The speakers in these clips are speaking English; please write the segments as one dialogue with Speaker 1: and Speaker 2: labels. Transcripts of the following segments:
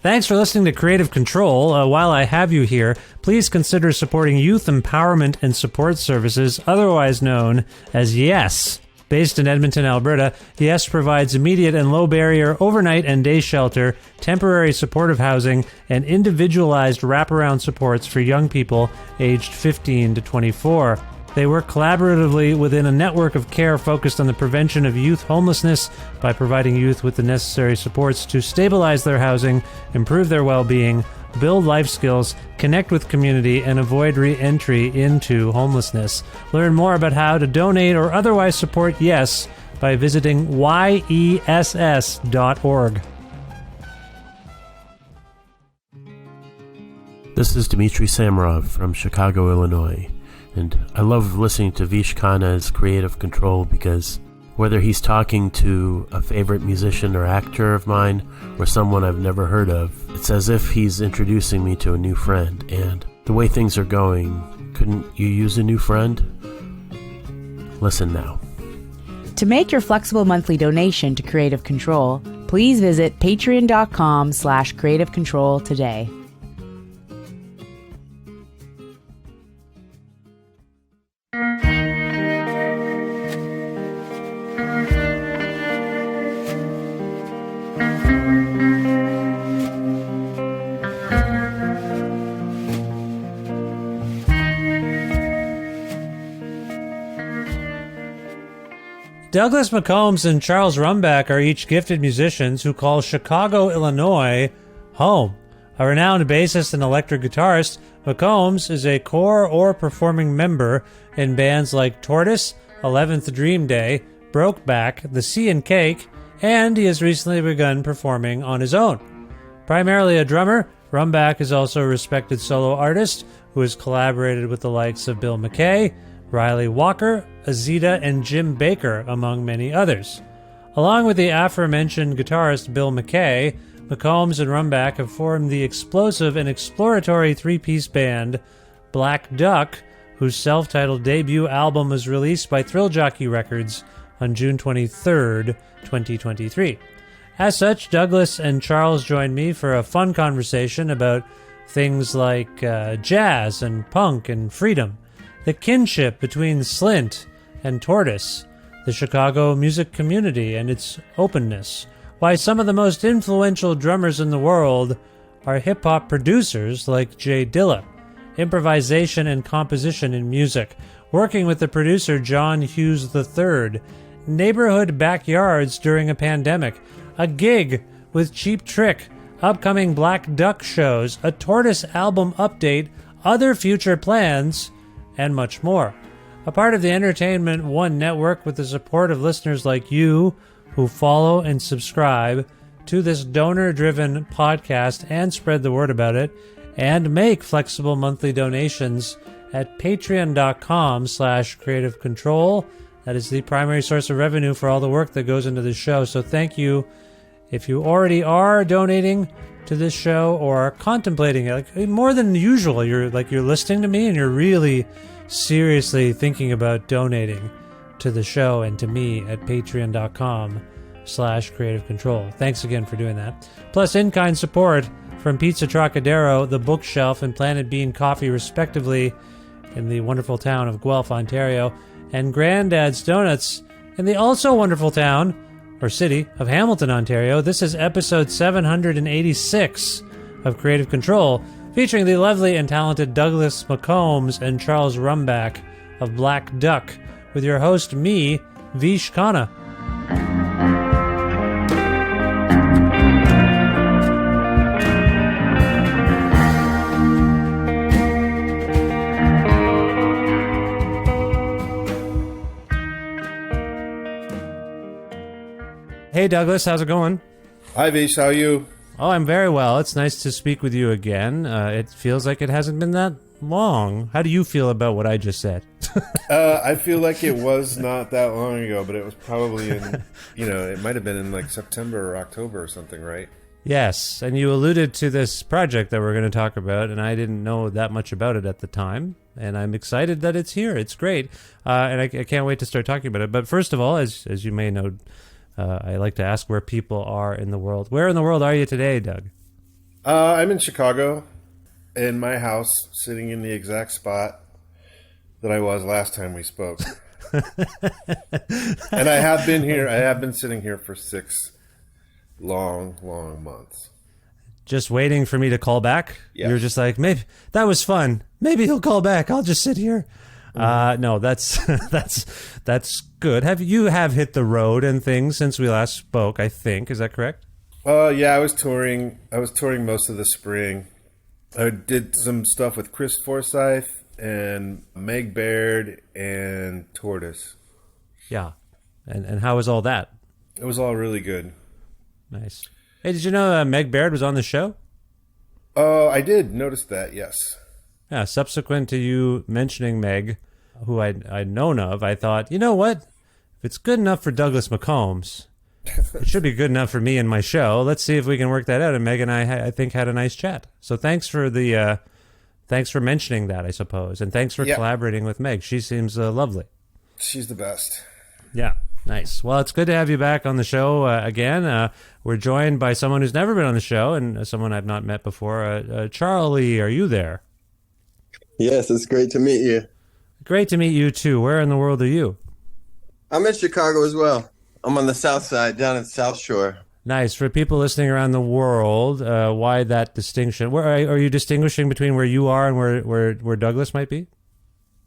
Speaker 1: Thanks for listening to Creative Control. While I have you here, please consider supporting Youth Empowerment and Support Services, otherwise known as YES. Based in Edmonton, Alberta, YES provides immediate and low-barrier overnight and day shelter, temporary supportive housing, and individualized wraparound supports for young people aged 15 to 24. They work collaboratively within a network of care focused on the prevention of youth homelessness by providing youth with the necessary supports to stabilize their housing, improve their well-being, build life skills, connect with community, and avoid re-entry into homelessness. Learn more about how to donate or otherwise support YES by visiting yess.org.
Speaker 2: This is Dmitry Samarov from Chicago, Illinois. And I love listening to Vish Khanna's Creative Control because whether he's talking to a favorite musician or actor of mine or someone I've never heard of, it's as if he's introducing me to a new friend. And the way things are going, couldn't you use a new friend? Listen now.
Speaker 3: To make your flexible monthly donation to Creative Control, please visit patreon.com/creativecontrol today.
Speaker 1: Douglas McCombs and Charles Rumbach are each gifted musicians who call Chicago, Illinois, home. A renowned bassist and electric guitarist, McCombs is a core or performing member in bands like Tortoise, 11th Dream Day, Brokeback, The Sea and Cake, and he has recently begun performing on his own. Primarily a drummer, Rumbach is also a respected solo artist who has collaborated with the likes of Bill McKay, Riley Walker, Azita, and Jim Baker, among many others. Along with the aforementioned guitarist Bill McKay, McCombs and Rumbach have formed the explosive and exploratory three-piece band Black Duck, whose self-titled debut album was released by Thrill Jockey Records on June 23rd, 2023. As such, Douglas and Charles joined me for a fun conversation about things like jazz and punk and freedom, the kinship between Slint and Tortoise, the Chicago music community and its openness, why some of the most influential drummers in the world are hip-hop producers like Jay Dilla, improvisation and composition in music, working with the producer John Hughes III, neighborhood backyards during a pandemic, a gig with Cheap Trick, upcoming Black Duck shows, a Tortoise album update, other future plans, and much more. A part of the Entertainment One network with the support of listeners like you who follow and subscribe to this donor-driven podcast and spread the word about it and make flexible monthly donations at patreon.com/creativecontrol. That is the primary source of revenue for all the work that goes into this show. So thank you if you already are donating to this show or are contemplating it, like more than usual. You're listening to me and you're really seriously thinking about donating to the show and to me at patreon.com/creativecontrol. Thanks again for doing that. Plus in-kind support from Pizza Trocadero, The Bookshelf, and Planet Bean Coffee, respectively, in the wonderful town of Guelph, Ontario, and Grandad's Donuts in the also wonderful town or city of Hamilton, Ontario. This is episode 786 of Creative Control, featuring the lovely and talented Douglas McCombs and Charles Rumbach of Black Duck, with your host, me, Vish Khanna. Hey Douglas, how's it going?
Speaker 4: Hi Vish, how are you?
Speaker 1: Oh, I'm very well. It's nice to speak with you again. It feels like it hasn't been that long. How do you feel about what I just said?
Speaker 4: I feel like it was not that long ago, but it was probably in, it might have been in like September or October or something, right?
Speaker 1: Yes, and you alluded to this project that we're going to talk about, and I didn't know that much about it at the time, and I'm excited that it's here. It's great, and I can't wait to start talking about it. But first of all, as you may know I like to ask where people are in the world. Where in the world are you today, Doug?
Speaker 4: I'm in Chicago, in my house, sitting in the exact spot that I was last time we spoke. And I have been here. I have been sitting here for 6 long months.
Speaker 1: Just waiting for me to call back?
Speaker 4: Yes.
Speaker 1: You're just like, maybe that was fun. Maybe he'll call back. I'll just sit here. No, that's that's good. You have hit the road and things since we last spoke, I think. Is that correct?
Speaker 4: Yeah, I was touring. I was touring most of the spring. I did some stuff with Chris Forsyth and Meg Baird and Tortoise.
Speaker 1: Yeah. And how was all that?
Speaker 4: It was all really good.
Speaker 1: Nice. Hey, did you know Meg Baird was on the show?
Speaker 4: Oh, I did notice that, yes.
Speaker 1: Yeah, subsequent to you mentioning Meg, who I'd known of, I thought, you know what? If it's good enough for Douglas McCombs, it should be good enough for me and my show. Let's see if we can work that out. And Meg and I think, had a nice chat. So thanks for mentioning that, I suppose. And thanks for collaborating with Meg. She seems lovely.
Speaker 4: She's the best.
Speaker 1: Yeah, nice. Well, it's good to have you back on the show again. We're joined by someone who's never been on the show and someone I've not met before. Charlie, are you there?
Speaker 5: Yes, it's great to meet you.
Speaker 1: Great to meet you, too. Where in the world are you?
Speaker 5: I'm in Chicago as well. I'm on the south side, down in South Shore.
Speaker 1: Nice. For people listening around the world, why that distinction? Where are you distinguishing between where you are and where Douglas might be?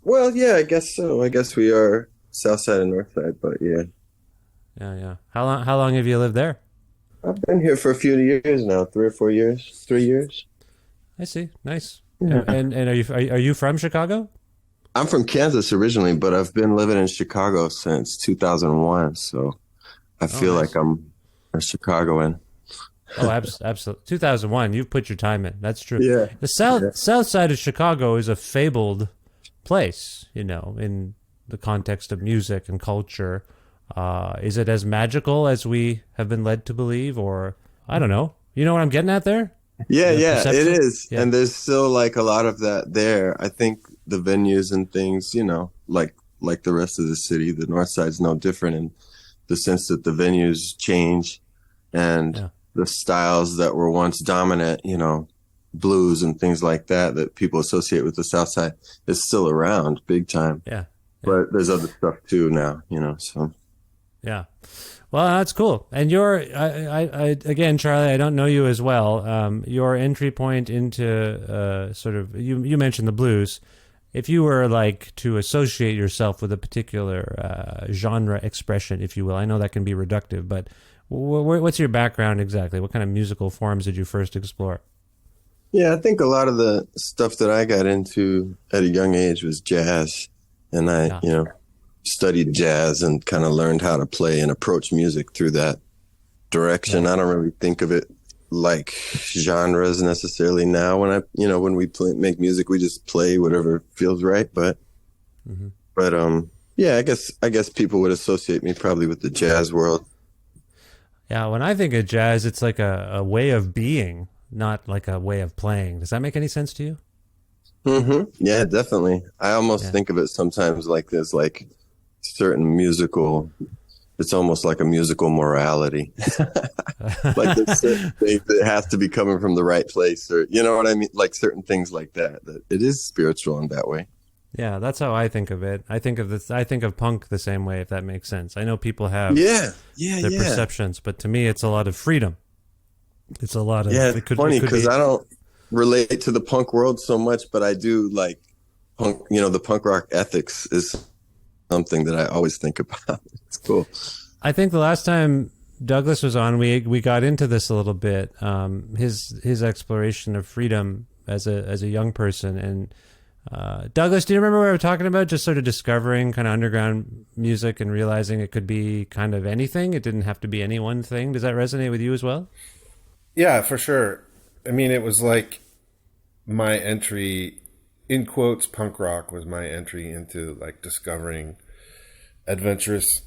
Speaker 5: Well, yeah, I guess so. I guess we are south side and north side, but yeah.
Speaker 1: Yeah. How long have you lived there?
Speaker 5: I've been here for a few years now, 3 or 4 years, 3 years.
Speaker 1: I see. Nice.
Speaker 5: Yeah.
Speaker 1: And are you from Chicago?
Speaker 5: I'm from Kansas originally, but I've been living in Chicago since 2001, so I feel
Speaker 1: nice.
Speaker 5: like I'm a Chicagoan.
Speaker 1: Oh, absolutely. 2001. You've put your time in. That's true.
Speaker 5: Yeah.
Speaker 1: The south side of Chicago is a fabled place, in the context of music and culture. Is it as magical as we have been led to believe, or I don't know? You know what I'm getting at there?
Speaker 5: Yeah,
Speaker 1: perception?
Speaker 5: it is.
Speaker 1: Yeah.
Speaker 5: And there's still like a lot of that there. I think the venues and things, like the rest of the city, the north side's no different in the sense that the venues change and the styles that were once dominant, blues and things like that people associate with the south side is still around big time.
Speaker 1: Yeah.
Speaker 5: But there's other stuff too now, so.
Speaker 1: Yeah. Well, that's cool. And again, Charlie, I don't know you as well. Your entry point into sort of, you mentioned the blues. If you were like to associate yourself with a particular genre expression, if you will, I know that can be reductive, but what's your background exactly? What kind of musical forms did you first explore?
Speaker 5: Yeah, I think a lot of the stuff that I got into at a young age was jazz. And I, studied jazz and kind of learned how to play and approach music through that direction. I don't really think of it like genres necessarily now. When we make music, we just play whatever feels right. But yeah, I guess people would associate me probably with the jazz world.
Speaker 1: Yeah, when I think of jazz, it's like a way of being, not like a way of playing. Does that make any sense to you?
Speaker 5: Mm-hmm. Yeah, definitely. I almost think of it sometimes like there's like certain musical, it's almost like a musical morality. Like there's certain things that has to be coming from the right place, or you know what I mean? Like certain things like that it is spiritual in that way.
Speaker 1: Yeah, that's how I think of it. I think of punk the same way, if that makes sense. I know people have their perceptions, but to me it's a lot of freedom. It's a lot of
Speaker 5: it's funny because I don't relate to the punk world so much, but I do like punk. The punk rock ethics is something that I always think about. It's cool.
Speaker 1: I think the last time Douglas was on, we got into this a little bit. His exploration of freedom as a young person. And Douglas, do you remember what we were talking about? Just sort of discovering kind of underground music and realizing it could be kind of anything. It didn't have to be any one thing. Does that resonate with you as well?
Speaker 4: Yeah, for sure. I mean, it was like my entry, in quotes, punk rock was my entry into like discovering adventurous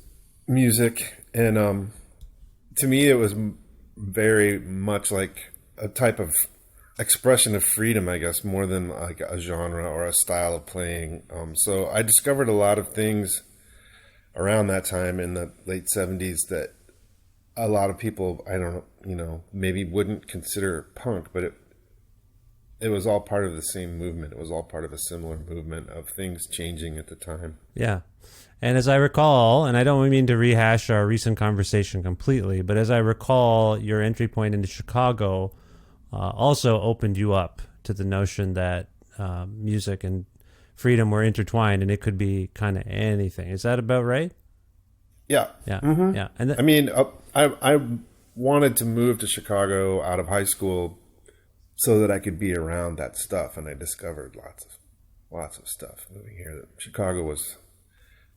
Speaker 4: music. And to me, it was very much like a type of expression of freedom, I guess, more than like a genre or a style of playing. So I discovered a lot of things around that time in the late 70s that a lot of people, I don't, maybe wouldn't consider punk, but it was all part of the same movement. It was all part of a similar movement of things changing at the time.
Speaker 1: Yeah. And as I recall, and I don't mean to rehash our recent conversation completely, but as I recall, your entry point into Chicago also opened you up to the notion that music and freedom were intertwined, and it could be kind of anything. Is that about right?
Speaker 4: Yeah.
Speaker 1: Yeah.
Speaker 4: Mm-hmm.
Speaker 1: Yeah. And
Speaker 4: I mean, I wanted to move to Chicago out of high school so that I could be around that stuff, and I discovered lots of stuff moving here. Chicago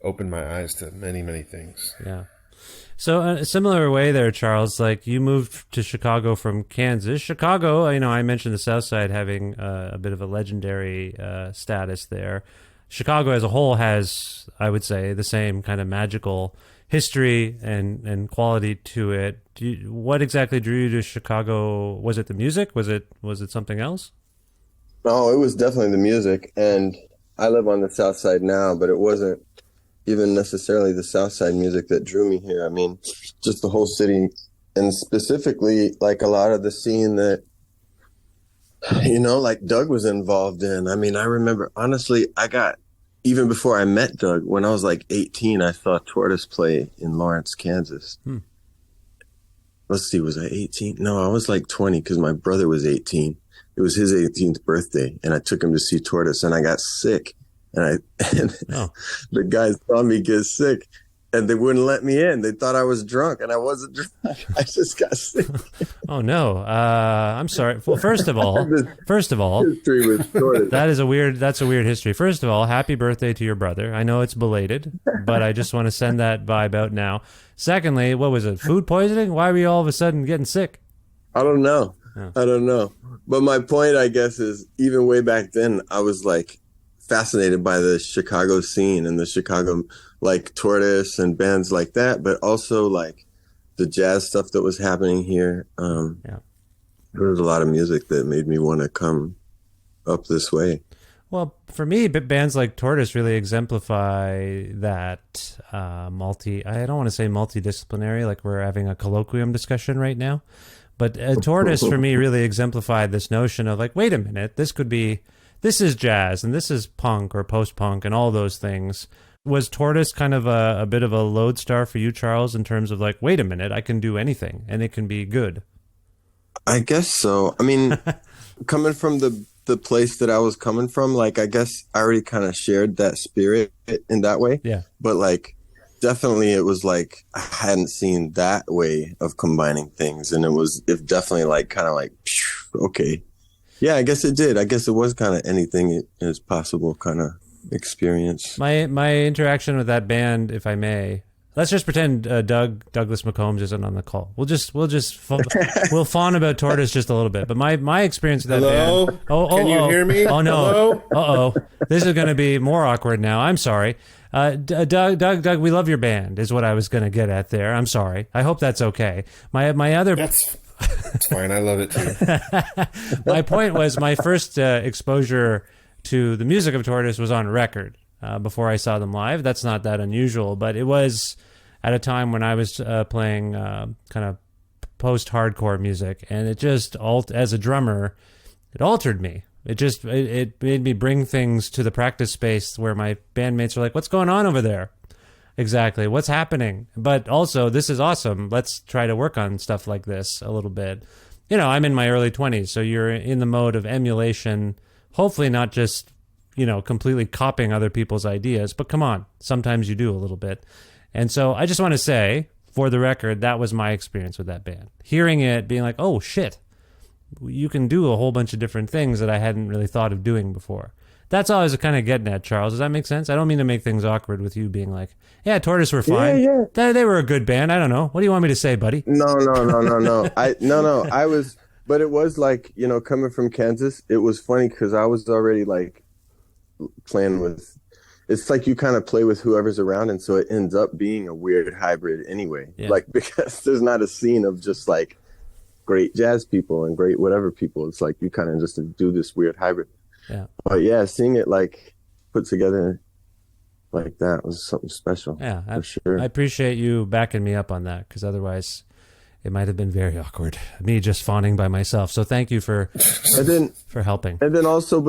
Speaker 4: opened my eyes to many, many things.
Speaker 1: Yeah. So a similar way there, Charles, like you moved to Chicago from Kansas. Chicago, I mentioned the South Side having a bit of a legendary status there. Chicago as a whole has, I would say, the same kind of magical history and quality to it. What exactly drew you to Chicago? Was it the music? Was it something else?
Speaker 5: No, it was definitely the music. And I live on the South Side now, but it wasn't even necessarily the South Side music that drew me here. I mean, just the whole city, and specifically like a lot of the scene that, like Doug was involved in. I mean, I remember, honestly, even before I met Doug, when I was like 18, I saw Tortoise play in Lawrence, Kansas. Let's see, was I 18? No, I was like 20 because my brother was 18. It was his 18th birthday, and I took him to see Tortoise, and I got sick. And the guys saw me get sick, and they wouldn't let me in. They thought I was drunk, and I wasn't drunk. I just got sick.
Speaker 1: Oh no! I'm sorry. Well, first of all,
Speaker 5: history with Tortoise.
Speaker 1: that's a weird history. First of all, happy birthday to your brother. I know it's belated, but I just want to send that vibe out now. Secondly, what was it? Food poisoning? Why were you all of a sudden getting sick?
Speaker 5: I don't know.
Speaker 1: Oh.
Speaker 5: I don't know. But my point, I guess, is even way back then, I was like fascinated by the Chicago scene and the Chicago, like Tortoise and bands like that, but also like the jazz stuff that was happening here. There was a lot of music that made me want to come up this way.
Speaker 1: Well, for me, bands like Tortoise really exemplify that I don't want to say multidisciplinary, like we're having a colloquium discussion right now, but Tortoise for me really exemplified this notion of like, wait a minute, this is jazz and this is punk or post-punk and all those things. Was Tortoise kind of a bit of a lodestar for you, Charles, in terms of like, wait a minute, I can do anything and it can be good?
Speaker 5: I guess so. I mean, coming from the place that I was coming from, like, I guess I already kind of shared that spirit in that way.
Speaker 1: Yeah.
Speaker 5: But like, definitely it was like, I hadn't seen that way of combining things. And it definitely like, kind of like, okay. Yeah, I guess it did. I guess it was kind of anything is possible kind of experience.
Speaker 1: My interaction with that band, if I may, let's just pretend Douglas McCombs isn't on the call. We'll fawn about Tortoise just a little bit. But my experience with that band.
Speaker 4: Can you hear me?
Speaker 1: Oh no!
Speaker 4: Hello?
Speaker 1: This is going to be more awkward now. I'm sorry. Doug, we love your band. Is what I was going to get at there. I'm sorry. I hope that's okay. My other.
Speaker 4: That's fine. I love it too.
Speaker 1: My point was my first exposure to the music of Tortoise was on record before I saw them live. That's not that unusual, but it was at a time when I was playing kind of post-hardcore music, and it just, as a drummer, it altered me. It made me bring things to the practice space where my bandmates are like, what's going on over there? Exactly. What's happening? But also, this is awesome. Let's try to work on stuff like this a little bit. I'm in my early 20s, so you're in the mode of emulation, hopefully not just, completely copying other people's ideas, but come on, sometimes you do a little bit. And so I just want to say, for the record, that was my experience with that band. Hearing it, being like, oh shit, you can do a whole bunch of different things that I hadn't really thought of doing before. That's all I was kind of getting at, Charles. Does that make sense? I don't mean to make things awkward with you being like, yeah, Tortoise were fine.
Speaker 5: Yeah.
Speaker 1: They were a good band. I don't know. What do you want me to say, buddy?
Speaker 5: No. But it was like, coming from Kansas, it was funny because I was already like playing with, it's like you kind of play with whoever's around. And so it ends up being a weird hybrid anyway, like, because there's not a scene of just like great jazz people and great whatever people. It's like you kind of just do this weird hybrid.
Speaker 1: Yeah.
Speaker 5: But yeah, seeing it like put together like that was something special.
Speaker 1: Yeah,
Speaker 5: for sure.
Speaker 1: I appreciate you backing me up on that, because otherwise it might have been very awkward. Me just fawning by myself. So thank you for helping.
Speaker 5: But then also,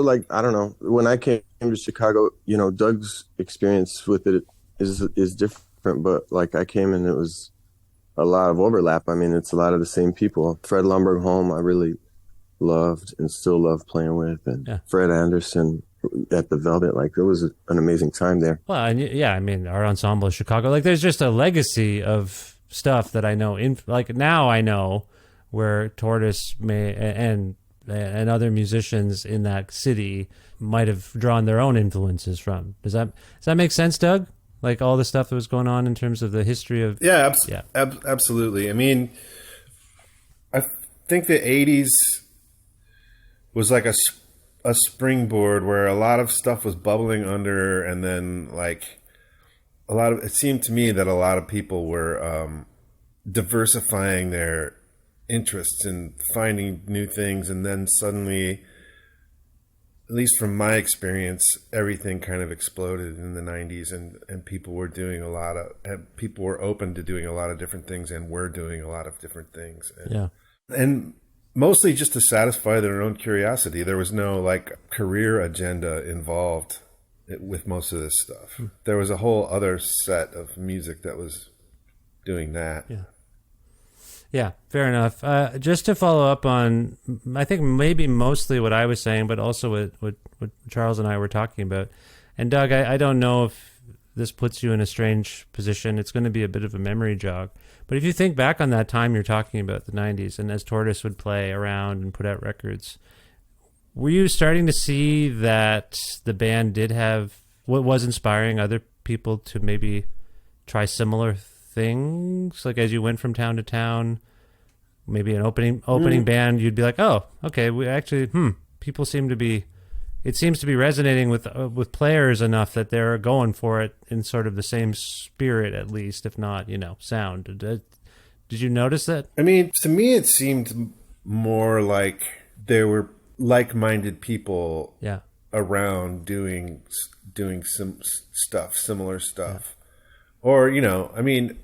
Speaker 5: like, I don't know, when I came to Chicago, you know, Doug's experience with it is different, but like I came and it was a lot of overlap. I mean, it's a lot of the same people. Fred Lumbergholm, I really loved and still love playing with, and Fred Anderson at the Velvet. Like, it was an amazing time there.
Speaker 1: Well, and yeah, I mean, our ensemble, Chicago, like, there's just a legacy of stuff that I know. Like, now I know where Tortoise and other musicians in that city might have drawn their own influences from. Does that make sense, Doug? Like, all the stuff that was going on in terms of the history of...
Speaker 4: Absolutely. I mean, I think the 80s was like a springboard where a lot of stuff was bubbling under, and then, like, it seemed to me that a lot of people were diversifying their interests and finding new things, and then suddenly, at least from my experience, everything kind of exploded in the 90s, and people were doing people were open to doing a lot of different things, and were doing a lot of different things. And mostly just to satisfy their own curiosity. There was no, like, career agenda involved with most of this stuff. There was a whole other set of music that was doing that.
Speaker 1: Yeah, fair enough. Just to follow up on, I think maybe mostly what I was saying, but also what Charles and I were talking about. And Doug, I don't know if this puts you in a strange position. It's going to be a bit of a memory jog. But if you think back on that time you're talking about, the 90s, and as Tortoise would play around and put out records, were you starting to see that the band did have what was inspiring other people to maybe try similar things? Like, as you went from town to town, maybe an opening band, you'd be like, oh, okay, we actually, people seem to be, it seems to be resonating with players enough that they're going for it in sort of the same spirit, at least, if not, sound. Did you notice that?
Speaker 4: I mean, to me, it seemed more like there were like-minded people around doing some stuff, similar stuff. Or, I mean,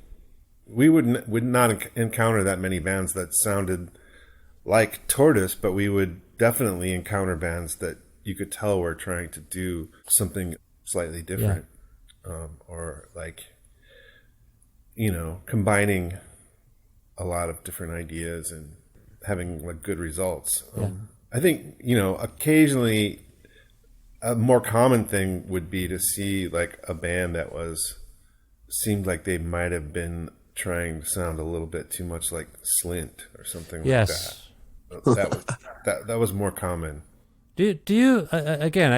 Speaker 4: we would not encounter that many bands that sounded like Tortoise, but we would definitely encounter bands that you could tell were trying to do something slightly different, or, like, combining a lot of different ideas and having, like, good results. I think, occasionally a more common thing would be to see, like, a band that seemed like they might have been trying to sound a little bit too much like Slint or something like that. That was more common.
Speaker 1: Do you again?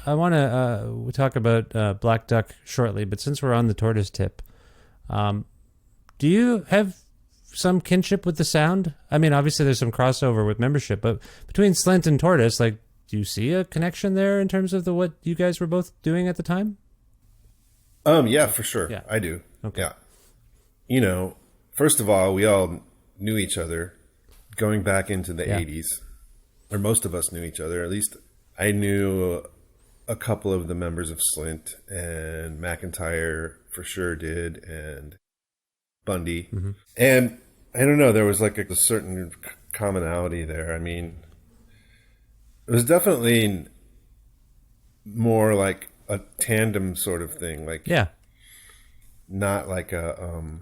Speaker 1: I want to talk about Black Duck shortly, but since we're on the Tortoise tip, do you have some kinship with the sound? I mean, obviously there's some crossover with membership, but between Slint and Tortoise, like, do you see a connection there in terms of what you guys were both doing at the time?
Speaker 4: Yeah, for sure. Yeah. I do.
Speaker 1: Okay.
Speaker 4: Yeah. First of all, we all knew each other going back into the 80s, or most of us knew each other. At least I knew a couple of the members of Slint, and McIntyre for sure did, and Bundy. Mm-hmm. And I don't know, there was like a certain commonality there. I mean, it was definitely more like a tandem sort of thing, like not like a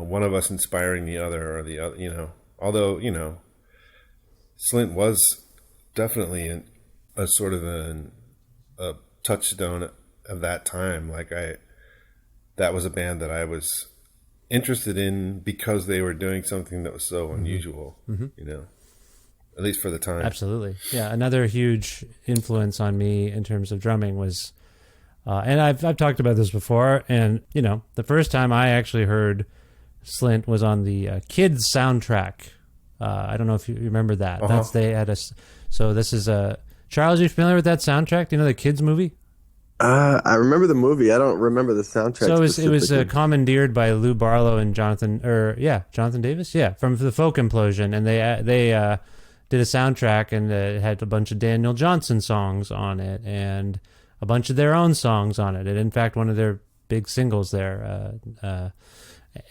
Speaker 4: one of us inspiring the other, or the other, although Slint was definitely a sort of a touchstone of that time. Like, that was a band that I was interested in because they were doing something that was so unusual, at least for the time.
Speaker 1: Absolutely. Yeah. Another huge influence on me in terms of drumming was, and I've talked about this before, and, the first time I actually heard Slint was on the Kids soundtrack. I don't know if you remember that.
Speaker 4: Uh-huh.
Speaker 1: They had so this is Charles, are you familiar with that soundtrack? Do you know the Kids movie?
Speaker 5: I remember the movie. I don't remember the soundtrack.
Speaker 1: So it was commandeered by Lou Barlow and Jonathan Davis, from the Folk Implosion, and they did a soundtrack, and it had a bunch of Daniel Johnston songs on it, and a bunch of their own songs on it, and in fact one of their big singles there,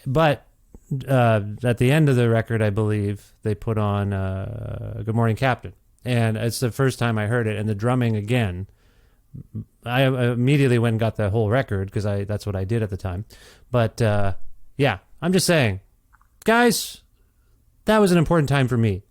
Speaker 1: But at the end of the record, I believe they put on "Good Morning, Captain," and it's the first time I heard it. And the drumming again, I immediately went and got the whole record because that's what I did at the time. But yeah, I'm just saying, guys, that was an important time for me.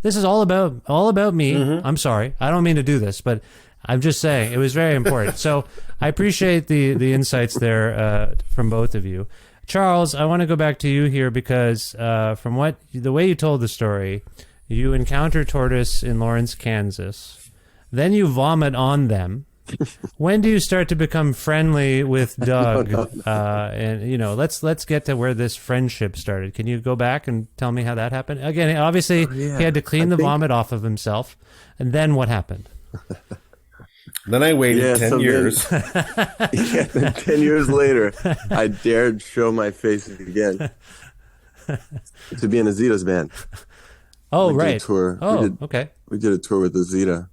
Speaker 1: This is all about me. Mm-hmm. I'm sorry, I don't mean to do this, but I'm just saying it was very important. So I appreciate the insights there from both of you. Charles, I want to go back to you here because from the way you told the story, you encounter Tortoise in Lawrence, Kansas. Then you vomit on them. When do you start to become friendly with Doug? And let's get to where this friendship started. Can you go back and tell me how that happened? Again, obviously he had to clean the vomit off of himself. And then what happened?
Speaker 4: Then I waited 10 years.
Speaker 5: 10 years later, I dared show my face again to be in a Zeta's band.
Speaker 1: Oh, right.
Speaker 5: Tour.
Speaker 1: Okay.
Speaker 5: We did a tour with the Zeta.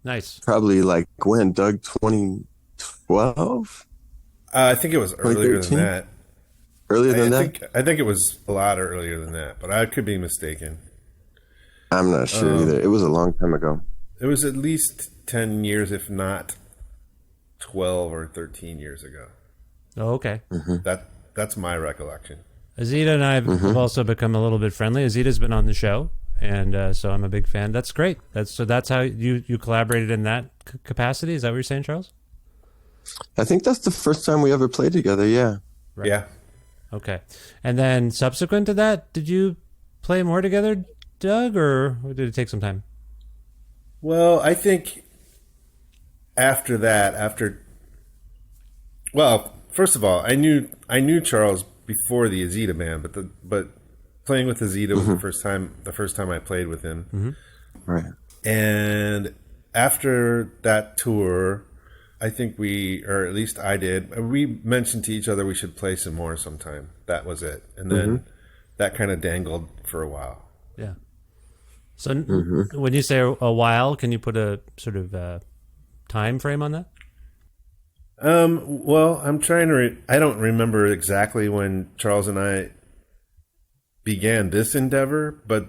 Speaker 1: Nice.
Speaker 5: Probably like when, Doug, 2012?
Speaker 4: I think it was earlier than that.
Speaker 5: Earlier than that?
Speaker 4: I think it was a lot earlier than that, but I could be mistaken.
Speaker 5: I'm not sure either. It was a long time ago.
Speaker 4: It was at least 10 years, if not 12 or 13 years ago.
Speaker 1: Oh, okay.
Speaker 5: Mm-hmm.
Speaker 4: That's my recollection.
Speaker 1: Azita and I have also become a little bit friendly. Azita's been on the show, and so I'm a big fan. That's great. That's how you collaborated in that capacity? Is that what you're saying, Charles?
Speaker 5: I think that's the first time we ever played together, yeah.
Speaker 4: Right. Yeah.
Speaker 1: Okay. And then subsequent to that, did you play more together, Doug, or did it take some time?
Speaker 4: Well, I think after that, first of all, I knew Charles before the Azita band, but playing with Azita was the first time I played with him.
Speaker 5: Mm-hmm. Right.
Speaker 4: And after that tour, I think or at least I did, we mentioned to each other we should play some more sometime. That was it. And then that kind of dangled for a while.
Speaker 1: Yeah. So when you say a while, can you put a sort of time frame on that?
Speaker 4: Well, I'm trying to I don't remember exactly when Charles and I began this endeavor, but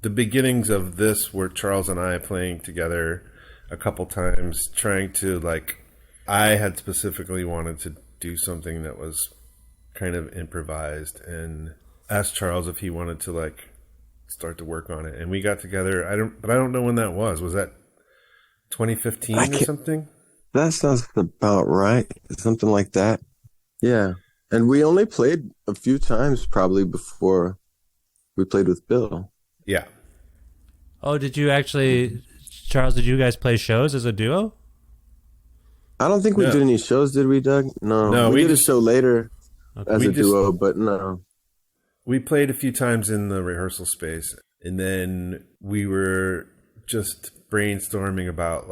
Speaker 4: the beginnings of this were Charles and I playing together a couple times, trying to I had specifically wanted to do something that was kind of improvised and asked Charles if he wanted to start to work on it, and we got together. I don't know when that was. Was that 2015 or something?
Speaker 5: That sounds about right. Something like that. Yeah. And we only played a few times probably before we played with Bill.
Speaker 4: Yeah.
Speaker 1: Oh, did you actually, Charles, did you guys play shows as a duo?
Speaker 5: I don't think we did any shows, did we, Doug? No, we did a show later as a duo, but no.
Speaker 4: We played a few times in the rehearsal space, and then we were just brainstorming about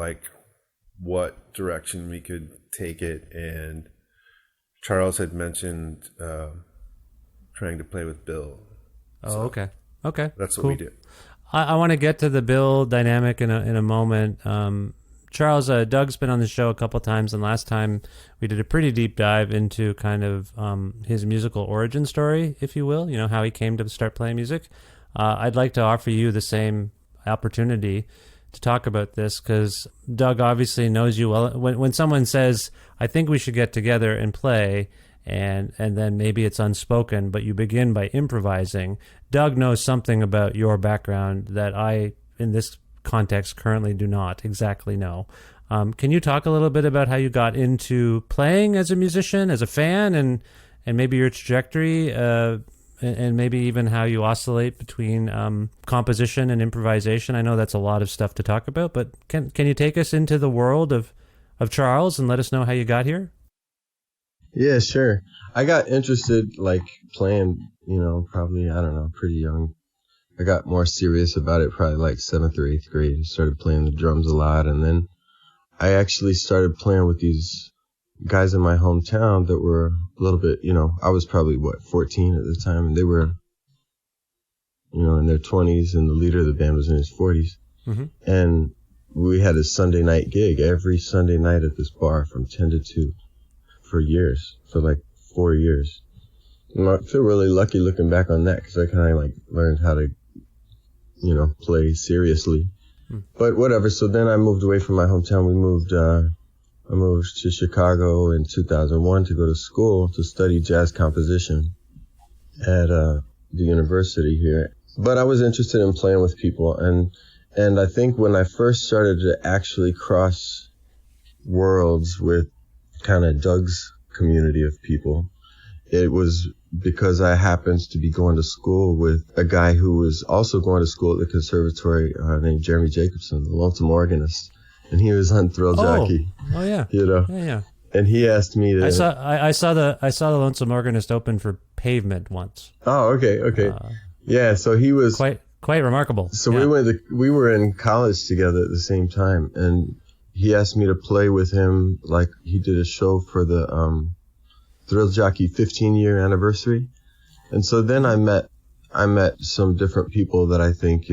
Speaker 4: what direction we could take it, and Charles had mentioned trying to play with Bill.
Speaker 1: Oh, okay.
Speaker 4: That's
Speaker 1: cool.
Speaker 4: what we did.
Speaker 1: I want to get to the Bill dynamic in a moment. Charles, Doug's been on the show a couple times, and last time we did a pretty deep dive into kind of his musical origin story, if you will, how he came to start playing music. I'd like to offer you the same opportunity to talk about this, because Doug obviously knows you well. When someone says, I think we should get together and play, and then maybe it's unspoken, but you begin by improvising, Doug knows something about your background that I, in this context, currently do not exactly know. Can you talk a little bit about how you got into playing as a musician, as a fan, and maybe your trajectory, and maybe even how you oscillate between composition and improvisation? I know that's a lot of stuff to talk about, but can you take us into the world of Charles and let us know how you got here?
Speaker 5: Yeah, sure. I got interested playing, probably, I don't know, pretty young. I got more serious about it probably 7th or 8th grade. I started playing the drums a lot, and then I actually started playing with these guys in my hometown that were a little bit, I was probably 14 at the time, and they were, in their 20s, and the leader of the band was in his 40s. Mm-hmm. And we had a Sunday night gig every Sunday night at this bar from 10 to 2 for years, for 4 years. I feel really lucky looking back on that because I kind of like learned how to, play seriously. But whatever. So then I moved away from my hometown. I moved to Chicago in 2001 to go to school to study jazz composition at the university here. But I was interested in playing with people, and I think when I first started to actually cross worlds with kind of Doug's community of people, it was because I happened to be going to school with a guy who was also going to school at the conservatory named Jeremy Jacobson, the lonesome organist, and he was on Thrill Jockey.
Speaker 1: Oh yeah, yeah.
Speaker 5: And he asked me to.
Speaker 1: I saw the lonesome organist open for Pavement once.
Speaker 5: Oh, okay. Yeah, so he was
Speaker 1: quite remarkable.
Speaker 5: So we were in college together at the same time, and he asked me to play with him. Like he did a show for the Thrill Jockey 15-year anniversary, and so then I met some different people that I think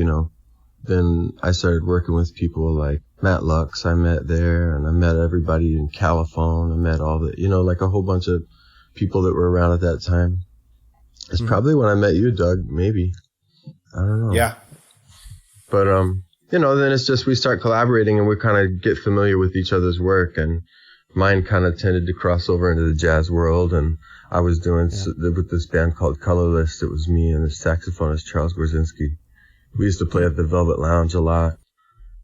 Speaker 5: Then I started working with people like Matt Lux. I met there, and I met everybody in Caliphone. I met all the like a whole bunch of people that were around at that time. It's probably when I met you, Doug. Maybe. I don't know.
Speaker 4: Yeah.
Speaker 5: But, then it's just we start collaborating and we kind of get familiar with each other's work. And mine kind of tended to cross over into the jazz world. And I was doing with this band called Colorless. It was me and the saxophonist Charles Gorzinski. We used to play at the Velvet Lounge a lot.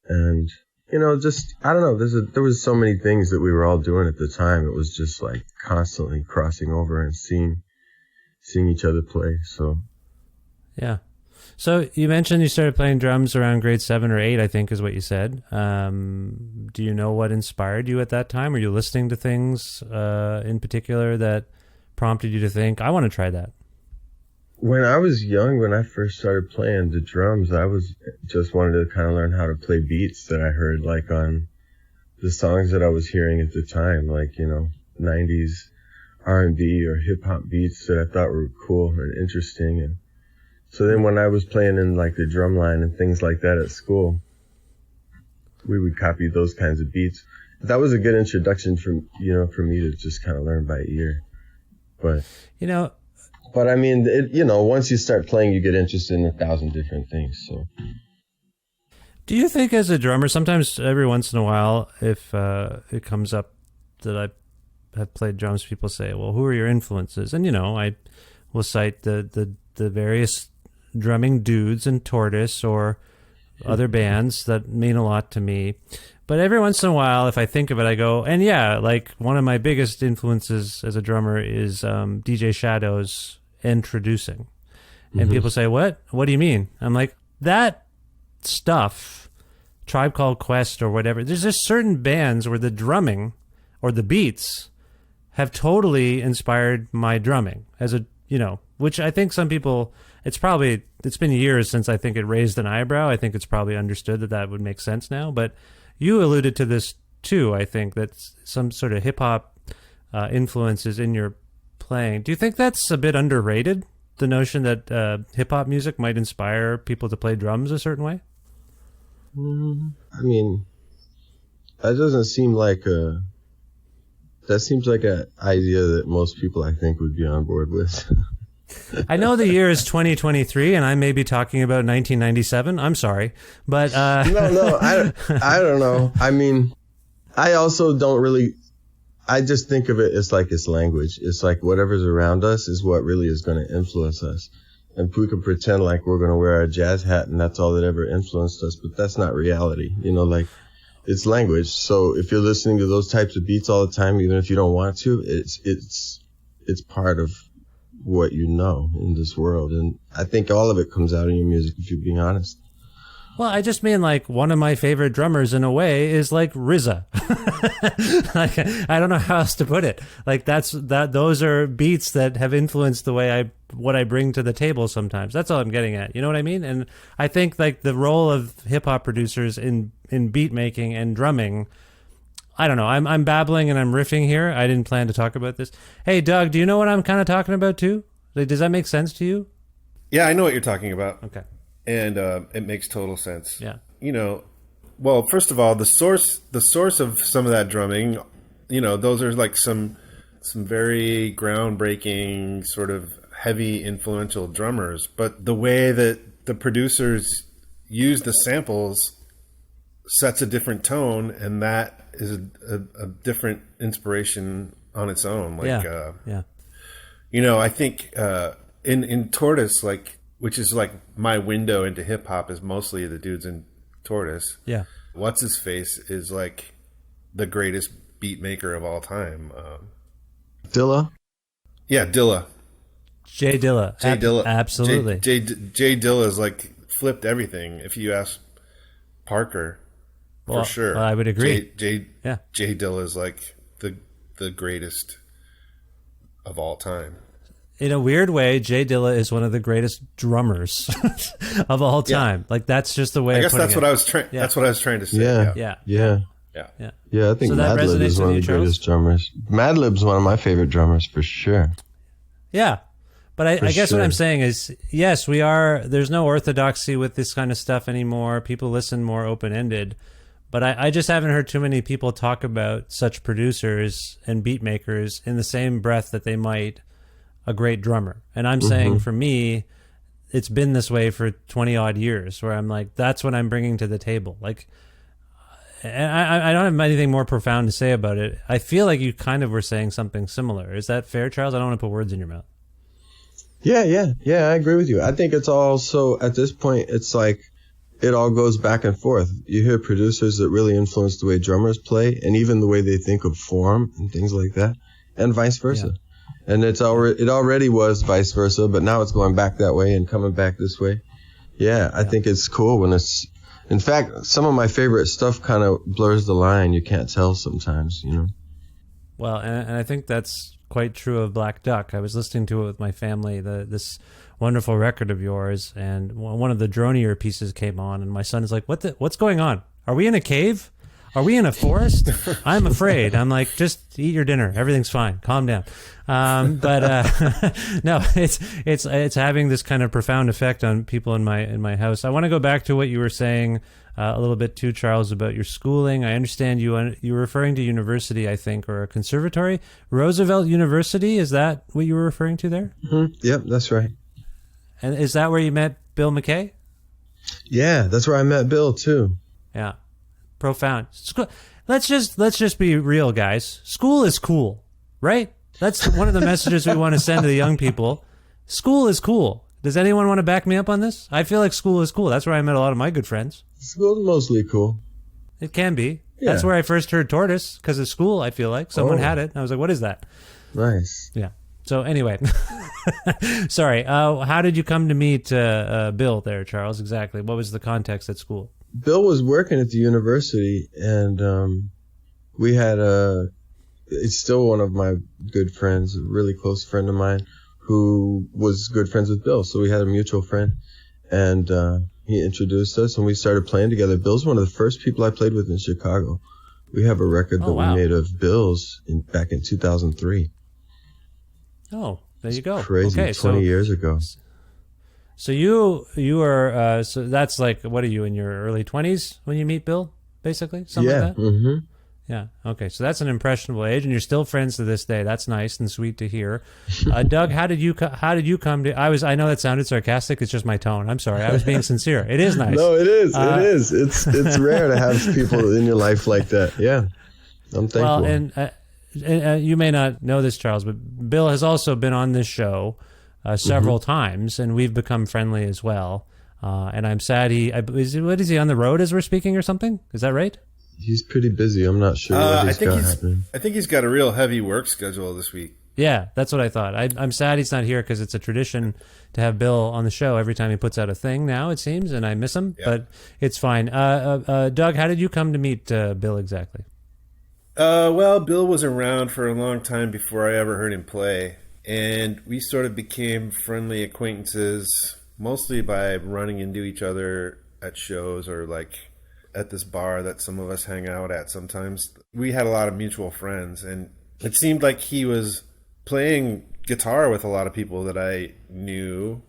Speaker 5: And, I don't know. There was so many things that we were all doing at the time. It was just like constantly crossing over and seeing each other play. So,
Speaker 1: yeah. So you mentioned you started playing drums around grade 7 or 8, I think is what you said. Do you know what inspired you at that time? Were you listening to things in particular that prompted you to think, I want to try that?
Speaker 5: When I was young, when I first started playing the drums, I was just wanted to kind of learn how to play beats that I heard like on the songs that I was hearing at the time, like, 90s R&B or hip hop beats that I thought were cool and interesting. And so then when I was playing in like the drum line and things like that at school, we would copy those kinds of beats. That was a good introduction for me to just kind of learn by ear. But, but I mean, once you start playing, you get interested in 1,000 different things. So,
Speaker 1: do you think as a drummer, sometimes every once in a while, if it comes up that I have played drums, people say, well, who are your influences? And, I will cite the various drumming dudes in Tortoise or other bands that mean a lot to me. But every once in a while, if I think of it, I go, and like one of my biggest influences as a drummer is DJ Shadow's Introducing. And people say, what do you mean? I'm like, that stuff, Tribe Called Quest or whatever, there's just certain bands where the drumming or the beats have totally inspired my drumming as a, which I think some people, it's been years since I think it raised an eyebrow. I think it's probably understood that would make sense now. But you alluded to this too, I think, that some sort of hip hop influences in your playing. Do you think that's a bit underrated, the notion that hip hop music might inspire people to play drums a certain way?
Speaker 5: I mean, that doesn't seem like that seems like an idea that most people, I think, would be on board with.
Speaker 1: I know the year is 2023, and I may be talking about 1997. I'm sorry, but
Speaker 5: no, I don't know. I mean, I also don't really. I just think of it as like it's language. It's like whatever's around us is what really is going to influence us. And we can pretend like we're going to wear a jazz hat and that's all that ever influenced us, but that's not reality. Like it's language. So if you're listening to those types of beats all the time, even if you don't want to, it's part of what you know in this world. And I think all of it comes out in your music, if you're being honest.
Speaker 1: Well, I just mean like one of my favorite drummers in a way is like RZA. Like, I don't know how else to put it. Like those are beats that have influenced the way what I bring to the table sometimes. That's all I'm getting at. You know what I mean? And I think like the role of hip hop producers in beat making and drumming, I don't know. I'm babbling and I'm riffing here. I didn't plan to talk about this. Hey, Doug, do you know what I'm kind of talking about too? Like, does that make sense to you?
Speaker 4: Yeah, I know what you're talking about.
Speaker 1: Okay.
Speaker 4: And it makes total sense.
Speaker 1: Yeah.
Speaker 4: Well, first of all, the source of some of that drumming, those are like some very groundbreaking sort of heavy influential drummers, but the way that the producers use the samples sets a different tone, and that is a different inspiration on its own. Like,
Speaker 1: yeah.
Speaker 4: You know, I think in Tortoise, like, which is like my window into hip hop, is mostly the dudes in Tortoise.
Speaker 1: Yeah.
Speaker 4: What's his face is like the greatest beat maker of all time.
Speaker 5: Dilla?
Speaker 4: Yeah, Dilla.
Speaker 1: Jay Dilla.
Speaker 4: Jay Dilla.
Speaker 1: Absolutely.
Speaker 4: Jay Dilla is like flipped everything. If you ask Parker, for sure.
Speaker 1: I would agree.
Speaker 4: Jay Dilla is like the greatest of all time.
Speaker 1: In a weird way, Jay Dilla is one of the greatest drummers of all time. Like, that's just the way.
Speaker 4: I guess that's what I was trying. That's what I was trying to say.
Speaker 5: Yeah. I think
Speaker 1: So that
Speaker 5: Madlib is
Speaker 1: resonates
Speaker 5: one of
Speaker 1: with
Speaker 5: the
Speaker 1: you,
Speaker 5: greatest drummers. Madlib's one of my favorite drummers for sure.
Speaker 1: Yeah. But I guess what
Speaker 5: sure.
Speaker 1: I'm saying is, yes, there's no orthodoxy with this kind of stuff anymore. People listen more open-ended. But I just haven't heard too many people talk about such producers and beat makers in the same breath that they might a great drummer. And I'm saying, for me, it's been this way for 20 odd years, where I'm like, that's what I'm bringing to the table. Like, and I don't have anything more profound to say about it. I feel like you kind of were saying something similar. Is that fair, Charles? I don't want to put words in your mouth.
Speaker 5: Yeah, I agree with you. I think it's also, at this point, it's like it all goes back and forth. You hear producers that really influence the way drummers play, and even the way they think of form and things like that, and vice versa. Yeah. And it already was vice versa, but now it's going back that way and coming back this way. Yeah, I think it's cool when it's, in fact, some of my favorite stuff kind of blurs the line. You can't tell sometimes, you know?
Speaker 1: Well, and I think that's quite true of Black Duck. I was listening to it with my family, this wonderful record of yours, and one of the dronier pieces came on, and my son is like, what's going on? Are we in a cave? Are we in a forest? I'm afraid. I'm like, just eat your dinner. Everything's fine. Calm down. But no, it's having this kind of profound effect on people in my house. I want to go back to what you were saying a little bit too, Charles, about your schooling. I understand you were referring to university, I think, or a conservatory. Roosevelt University, is that what you were referring to there?
Speaker 5: Mm-hmm. Yep, that's right.
Speaker 1: And is that where you met Bill McKay?
Speaker 5: Yeah, that's where I met Bill too.
Speaker 1: Yeah. Profound. Let's just be real, guys. School is cool, right? That's one of the messages we want to send to the young people. School is cool. Does anyone want to back me up on this? I feel like school is cool. That's where I met a lot of my good friends.
Speaker 5: School's mostly cool.
Speaker 1: It can be.
Speaker 5: Yeah.
Speaker 1: That's where I first heard Tortoise, because of school, I feel like. Someone had it. I was like, what is that?
Speaker 5: Nice.
Speaker 1: Yeah. So anyway, sorry. How did you come to meet Bill there, Charles? Exactly. What was the context at school?
Speaker 5: Bill was working at the university, and we had it's still one of my good friends, a really close friend of mine, who was good friends with Bill. So we had a mutual friend, and he introduced us, and we started playing together. Bill's one of the first people I played with in Chicago. We have a record we made of Bill's back in 2003.
Speaker 1: Oh, there you go.
Speaker 5: Crazy,
Speaker 1: okay,
Speaker 5: 20 years ago.
Speaker 1: So you are so that's like, what are you, in your early 20s when you meet Bill, basically? Something like that?
Speaker 5: Mm-hmm.
Speaker 1: Yeah. Okay. So that's an impressionable age, and you're still friends to this day. That's nice and sweet to hear. Doug, how did you come to? I know that sounded sarcastic. It's just my tone. I'm sorry. I was being sincere. It is nice.
Speaker 5: No, it is. It is. It's rare to have people in your life like that. Yeah, I'm thankful.
Speaker 1: Well, and you may not know this, Charles, but Bill has also been on this show several times, and we've become friendly as well. And I'm sad what is he on the road as we're speaking or something? Is that right?
Speaker 5: He's pretty busy. I'm not sure what he's got happening.
Speaker 4: I think he's got a real heavy work schedule this week.
Speaker 1: Yeah, that's what I thought. I'm sad he's not here, because it's a tradition to have Bill on the show every time he puts out a thing now, it seems, and I miss him, but it's fine. Doug, how did you come to meet Bill exactly?
Speaker 4: Well, Bill was around for a long time before I ever heard him play, and we sort of became friendly acquaintances, mostly by running into each other at shows or like at this bar that some of us hang out at sometimes. We had a lot of mutual friends, and it seemed like he was playing guitar with a lot of people that I knew,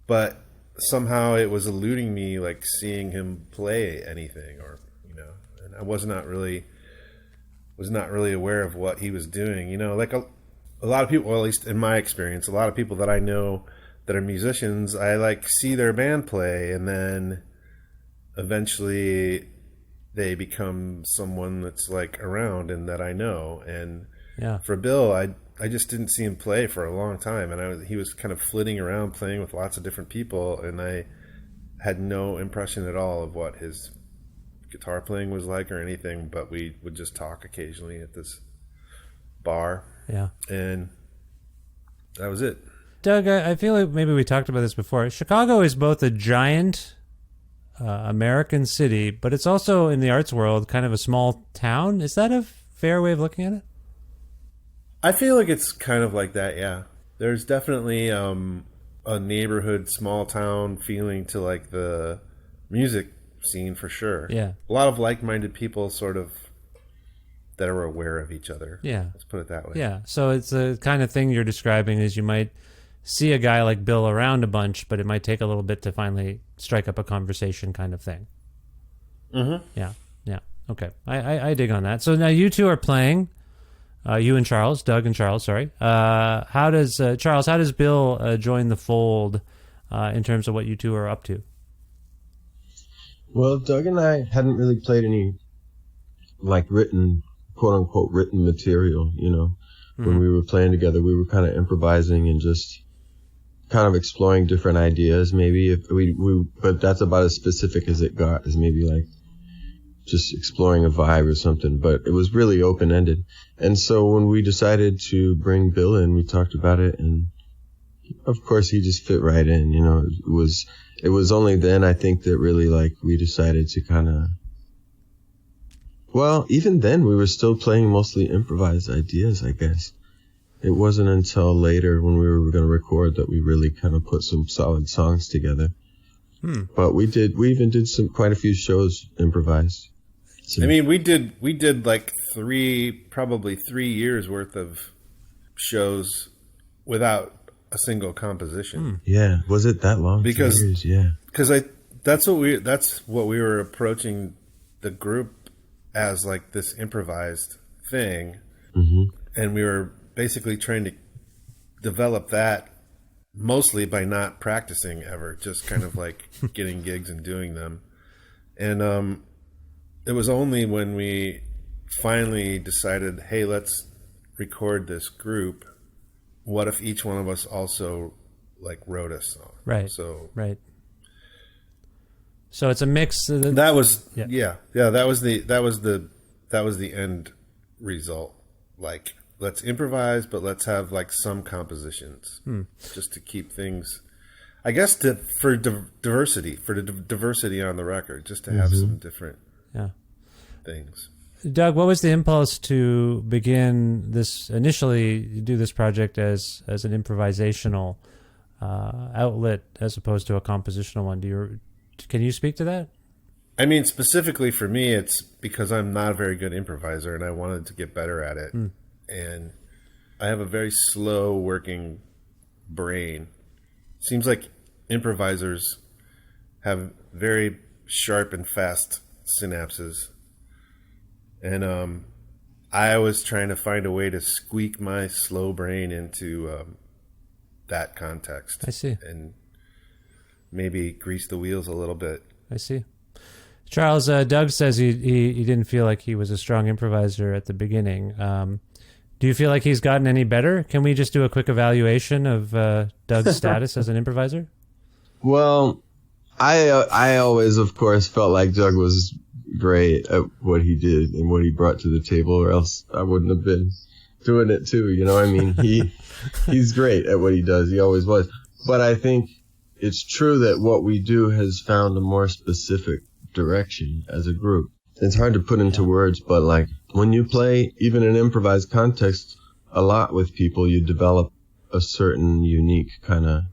Speaker 4: but somehow it was eluding me, like seeing him play anything, or and I was not really aware of what he was doing. Like a lot of people, well, at least in my experience, a lot of people that I know that are musicians, I like see their band play, and then eventually they become someone that's like around and that I know. And
Speaker 1: Yeah.
Speaker 4: for Bill, I just didn't see him play for a long time, and he was kind of flitting around playing with lots of different people, and I had no impression at all of what his guitar playing was like or anything, but we would just talk occasionally at this bar,
Speaker 1: Yeah.
Speaker 4: and that was it.
Speaker 1: Doug, I feel like maybe we talked about this before. Chicago is both a giant American city, but it's also, in the arts world, kind of a small town. Is that a fair way of looking at it?
Speaker 4: I feel like it's kind of like that, yeah. There's definitely a neighborhood, small town feeling to like the music scene for sure.
Speaker 1: Yeah.
Speaker 4: A lot of like-minded people sort of that are aware of each other.
Speaker 1: Yeah.
Speaker 4: Let's put it that way.
Speaker 1: Yeah. So it's the kind of thing you're describing is you might see a guy like Bill around a bunch, but it might take a little bit to finally strike up a conversation kind of thing.
Speaker 4: Mm-hmm.
Speaker 1: Yeah. Yeah. Okay. I dig on that. So now you two are playing. You and Charles, Doug and Charles, sorry. How does Charles? How does Bill join the fold in terms of what you two are up to?
Speaker 5: Well, Doug and I hadn't really played any like written, quote unquote, written material. You know, when we were playing together, we were kind of improvising and just kind of exploring different ideas. Maybe if we but that's about as specific as it got. Is maybe like just exploring a vibe or something, but it was really open-ended. And so when we decided to bring Bill in, we talked about it, and of course he just fit right in. You know, it was only then I think that really like we decided to kind of, well, even then we were still playing mostly improvised ideas, I guess. It wasn't until later when we were going to record that we really kind of put some solid songs together. But we even did quite a few shows improvised. So,
Speaker 4: I mean, we did like probably 3 years worth of shows without a single composition.
Speaker 5: yeah, was it that long?
Speaker 4: Because-
Speaker 5: 2 years, yeah.
Speaker 4: Because that's what we were approaching the group as, like this improvised thing, and we were basically trying to develop that mostly by not practicing ever, just kind of like getting gigs and doing them. And it was only when we finally decided, hey, let's record this group. What if each one of us also like wrote a song?
Speaker 1: Right.
Speaker 4: So
Speaker 1: Right. So it's a mix.
Speaker 4: that was
Speaker 1: Yeah.
Speaker 4: that was the end result. Like, let's improvise, but let's have like some compositions just to keep things, I guess, for diversity on the record, just to have some different
Speaker 1: Yeah.
Speaker 4: things.
Speaker 1: Doug, what was the impulse to begin initially do this project as an improvisational outlet as opposed to a compositional one? Can you speak to that?
Speaker 4: I mean, specifically for me, it's because I'm not a very good improviser, and I wanted to get better at it. And I have a very slow working brain. Seems like improvisers have very sharp and fast synapses. And I was trying to find a way to squeak my slow brain into that context.
Speaker 1: I see.
Speaker 4: And maybe grease the wheels a little bit.
Speaker 1: I see. Charles, Doug says he didn't feel like he was a strong improviser at the beginning. Do you feel like he's gotten any better? Can we just do a quick evaluation of Doug's status as an improviser?
Speaker 5: Well, I always, of course, felt like Doug was great at what he did and what he brought to the table, or else I wouldn't have been doing it too. You know, I mean, he's great at what he does. He always was. But I think it's true that what we do has found a more specific direction as a group. It's hard to put into words, but like when you play even in improvised context a lot with people, you develop a certain unique kind of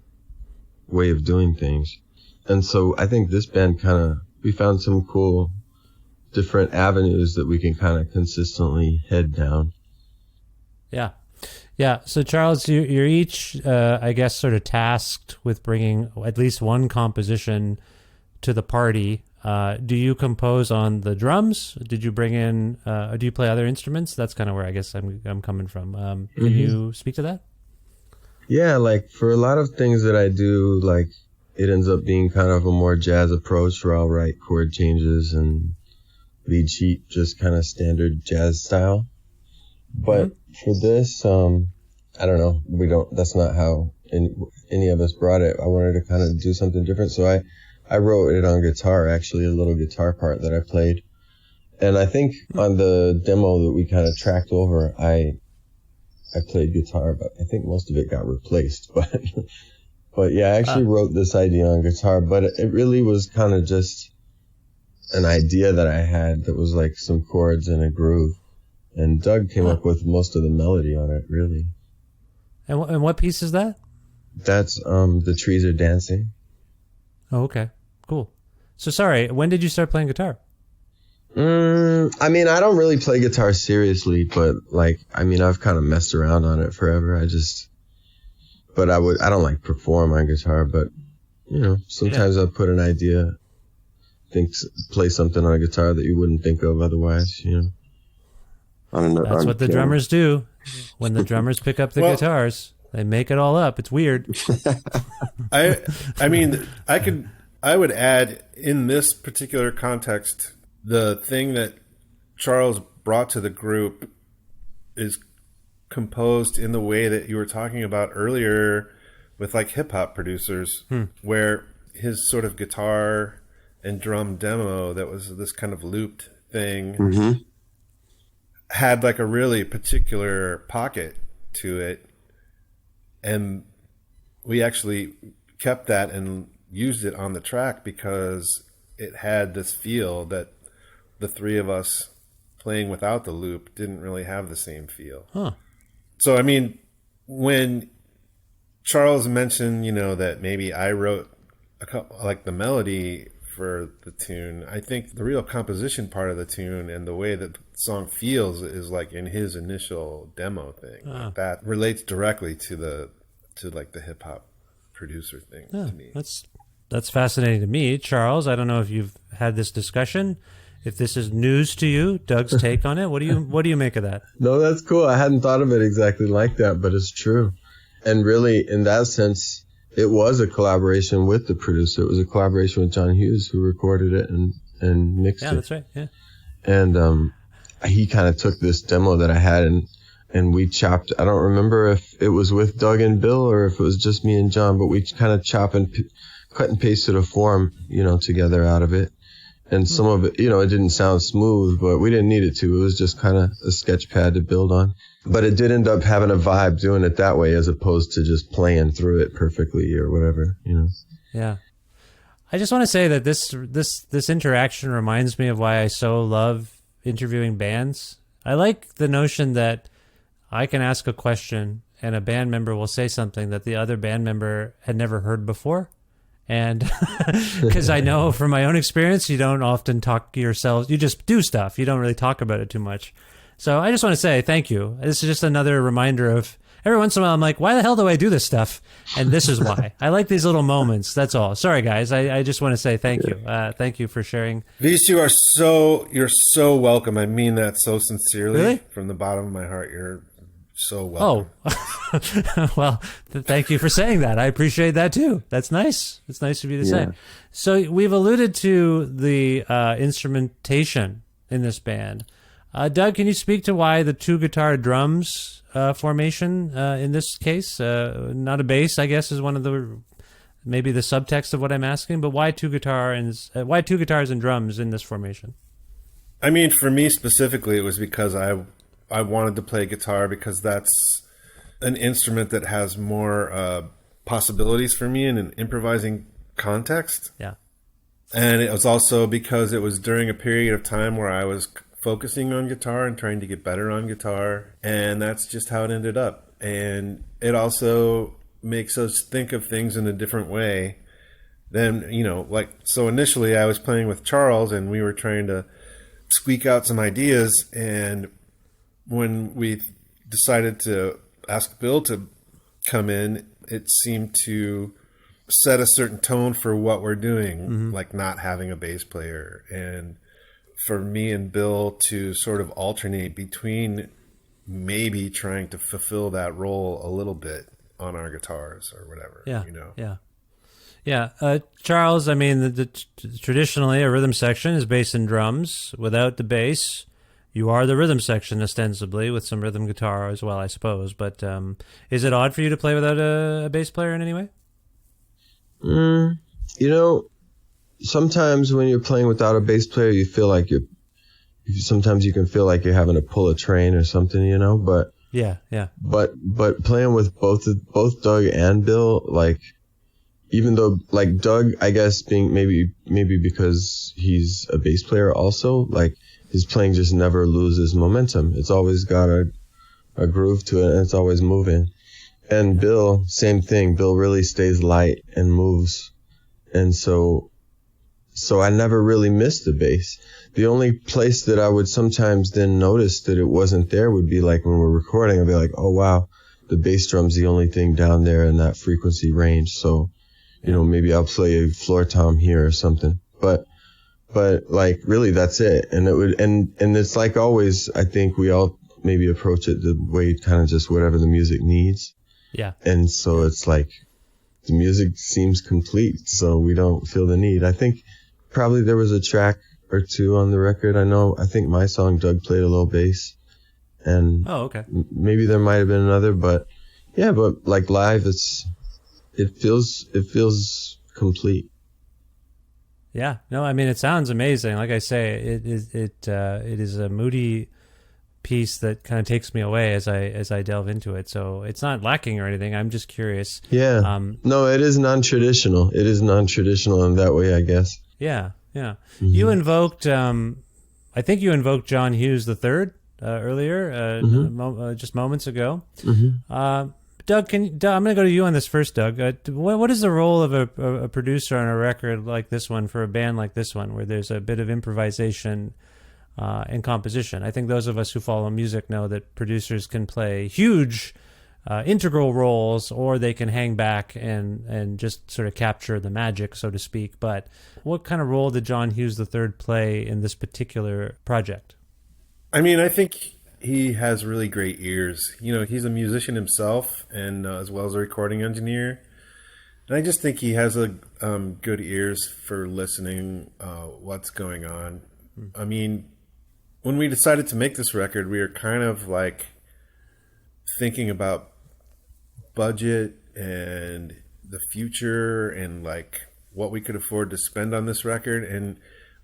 Speaker 5: way of doing things. And so I think this band we found some cool different avenues that we can kind of consistently head down.
Speaker 1: Yeah. Yeah. So, Charles, you're each, I guess, sort of tasked with bringing at least one composition to the party. Do you compose on the drums? Did you bring in? Do you play other instruments? That's kind of where I guess I'm coming from. Can you speak to that?
Speaker 6: Yeah, like for a lot of things that I do, like it ends up being kind of a more jazz approach where I'll write chord changes and lead sheet, just kind of standard jazz style. But for this, I don't know. That's not how any of us brought it. I wanted to kind of do something different. So I wrote it on guitar, actually, a little guitar part that I played. And I think on the demo that we kind of tracked over, I played guitar, but I think most of it got replaced. But yeah, I actually wrote this idea on guitar, but it really was kind of just an idea that I had that was like some chords and a groove. And Doug came up with most of the melody on it, really.
Speaker 1: And what piece is that?
Speaker 6: That's The Trees Are Dancing.
Speaker 1: Oh, okay. Cool. So sorry, when did you start playing guitar?
Speaker 6: I mean, I don't really play guitar seriously, but like, I mean, I've kind of messed around on it forever. I don't like perform on guitar, but you know, sometimes I'll put an idea, play something on a guitar that you wouldn't think of otherwise, you know.
Speaker 1: That's what the drummers do. When the drummers pick up the guitars, they make it all up. It's weird.
Speaker 4: I mean, I would add in this particular context, the thing that Charles brought to the group is composed in the way that you were talking about earlier with like hip hop producers, where his sort of guitar and drum demo that was this kind of looped thing had like a really particular pocket to it. And we actually kept that and used it on the track because it had this feel that the three of us playing without the loop didn't really have the same feel. So, I mean, when Charles mentioned, you know, that maybe I wrote a couple, like the melody for the tune, I think the real composition part of the tune and the way that the song feels is like in his initial demo thing. Like that relates directly to like the hip hop producer thing to me.
Speaker 1: That's fascinating to me. Charles, I don't know if you've had this discussion. If this is news to you, Doug's take on it, what do you make of that?
Speaker 6: No, that's cool. I hadn't thought of it exactly like that, but it's true. And really, in that sense, it was a collaboration with the producer. It was a collaboration with John Hughes, who recorded it and mixed it.
Speaker 1: Yeah, that's right. Yeah.
Speaker 6: And he kind of took this demo that I had and we chopped. I don't remember if it was with Doug and Bill or if it was just me and John, but we kind of cut and pasted a form, you know, together out of it. And some of it, you know, it didn't sound smooth, but we didn't need it to. It was just kind of a sketch pad to build on. But it did end up having a vibe doing it that way as opposed to just playing through it perfectly or whatever, you know.
Speaker 1: Yeah. I just want to say that this interaction reminds me of why I so love interviewing bands. I like the notion that I can ask a question and a band member will say something that the other band member had never heard before. And because I know from my own experience, you don't often talk yourselves, you just do stuff. You don't really talk about it too much. So I just want to say thank you. This is just another reminder of every once in a while, I'm like, why the hell do I do this stuff? And this is why. I like these little moments. That's all. Sorry, guys. I just want to say thank you. Thank you for sharing.
Speaker 4: Vish, you're so welcome. I mean that so sincerely.
Speaker 1: Really?
Speaker 4: From the bottom of my heart. You're so welcome.
Speaker 1: Oh, well, thank you for saying that. I appreciate that too. That's nice. It's nice of you to say. So we've alluded to the instrumentation in this band. Doug, can you speak to why the two guitar drums formation in this case? Not a bass, I guess, is one of the maybe the subtext of what I'm asking. But why two guitars and drums in this formation?
Speaker 4: I mean, for me specifically, it was because I wanted to play guitar because that's an instrument that has more possibilities for me in an improvising context.
Speaker 1: Yeah.
Speaker 4: And it was also because it was during a period of time where I was focusing on guitar and trying to get better on guitar. And that's just how it ended up. And it also makes us think of things in a different way than, you know, like, so initially I was playing with Charles and we were trying to squeak out some ideas. And when we decided to ask Bill to come in, it seemed to set a certain tone for what we're doing, like not having a bass player. And for me and Bill to sort of alternate between maybe trying to fulfill that role a little bit on our guitars or whatever.
Speaker 1: Yeah.
Speaker 4: You know?
Speaker 1: Yeah. Yeah. Charles, I mean, traditionally a rhythm section is bass and drums. Without the bass, you are the rhythm section ostensibly, with some rhythm guitar as well, I suppose. But is it odd for you to play without a bass player in any way?
Speaker 6: You know, sometimes when you're playing without a bass player, you feel like sometimes you can feel like you're having to pull a train or something, you know, but
Speaker 1: yeah.
Speaker 6: But playing with both Doug and Bill, like, even though like Doug, I guess being maybe because he's a bass player also, like his playing just never loses momentum. It's always got a groove to it and it's always moving. And Bill, same thing. Bill really stays light and moves. And so I never really missed the bass. The only place that I would sometimes then notice that it wasn't there would be like when we're recording. I'd be like, oh wow, the bass drum's the only thing down there in that frequency range. So, you know, maybe I'll play a floor tom here or something. But like really that's it. And and it's like always, I think we all maybe approach it the way kind of just whatever the music needs.
Speaker 1: Yeah.
Speaker 6: And so it's like the music seems complete, so we don't feel the need. I think probably there was a track or two on the record. I think my song, Doug played a little bass. And
Speaker 1: oh, okay.
Speaker 6: Maybe there might have been another, but yeah, but like live, it feels complete.
Speaker 1: Yeah. No, I mean, it sounds amazing. Like I say, it is a moody piece that kind of takes me away as I delve into it. So it's not lacking or anything. I'm just curious.
Speaker 6: Yeah. No, it is non-traditional. It is non-traditional in that way, I guess.
Speaker 1: Yeah. Yeah. Mm-hmm. You invoked, I think you invoked John Hughes III earlier, just moments ago. Mm-hmm. Doug, I'm going to go to you on this first, Doug. What is the role of a producer on a record like this one for a band like this one, where there's a bit of improvisation and composition? I think those of us who follow music know that producers can play huge integral roles, or they can hang back and just sort of capture the magic, so to speak. But what kind of role did John Hughes III play in this particular project?
Speaker 4: I mean, I think he has really great ears. You know, he's a musician himself, and as well as a recording engineer. And I just think he has a good ears for listening what's going on. I mean, when we decided to make this record, we were kind of like thinking about budget and the future and like what we could afford to spend on this record. And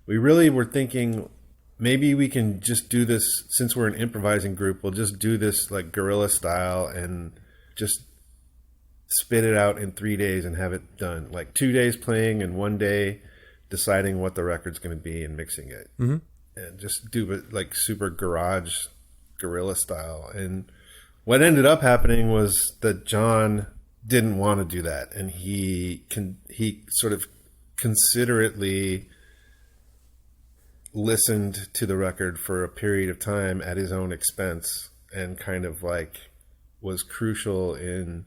Speaker 4: we really were thinking maybe we can just do this, since we're an improvising group, we'll just do this like guerrilla style and just spit it out in 3 days and have it done. Like 2 days playing and 1 day deciding what the record's going to be and mixing it. Mm-hmm. And just do it like super garage guerrilla style. And what ended up happening was that John didn't want to do that. And he sort of considerately listened to the record for a period of time at his own expense, and kind of like was crucial in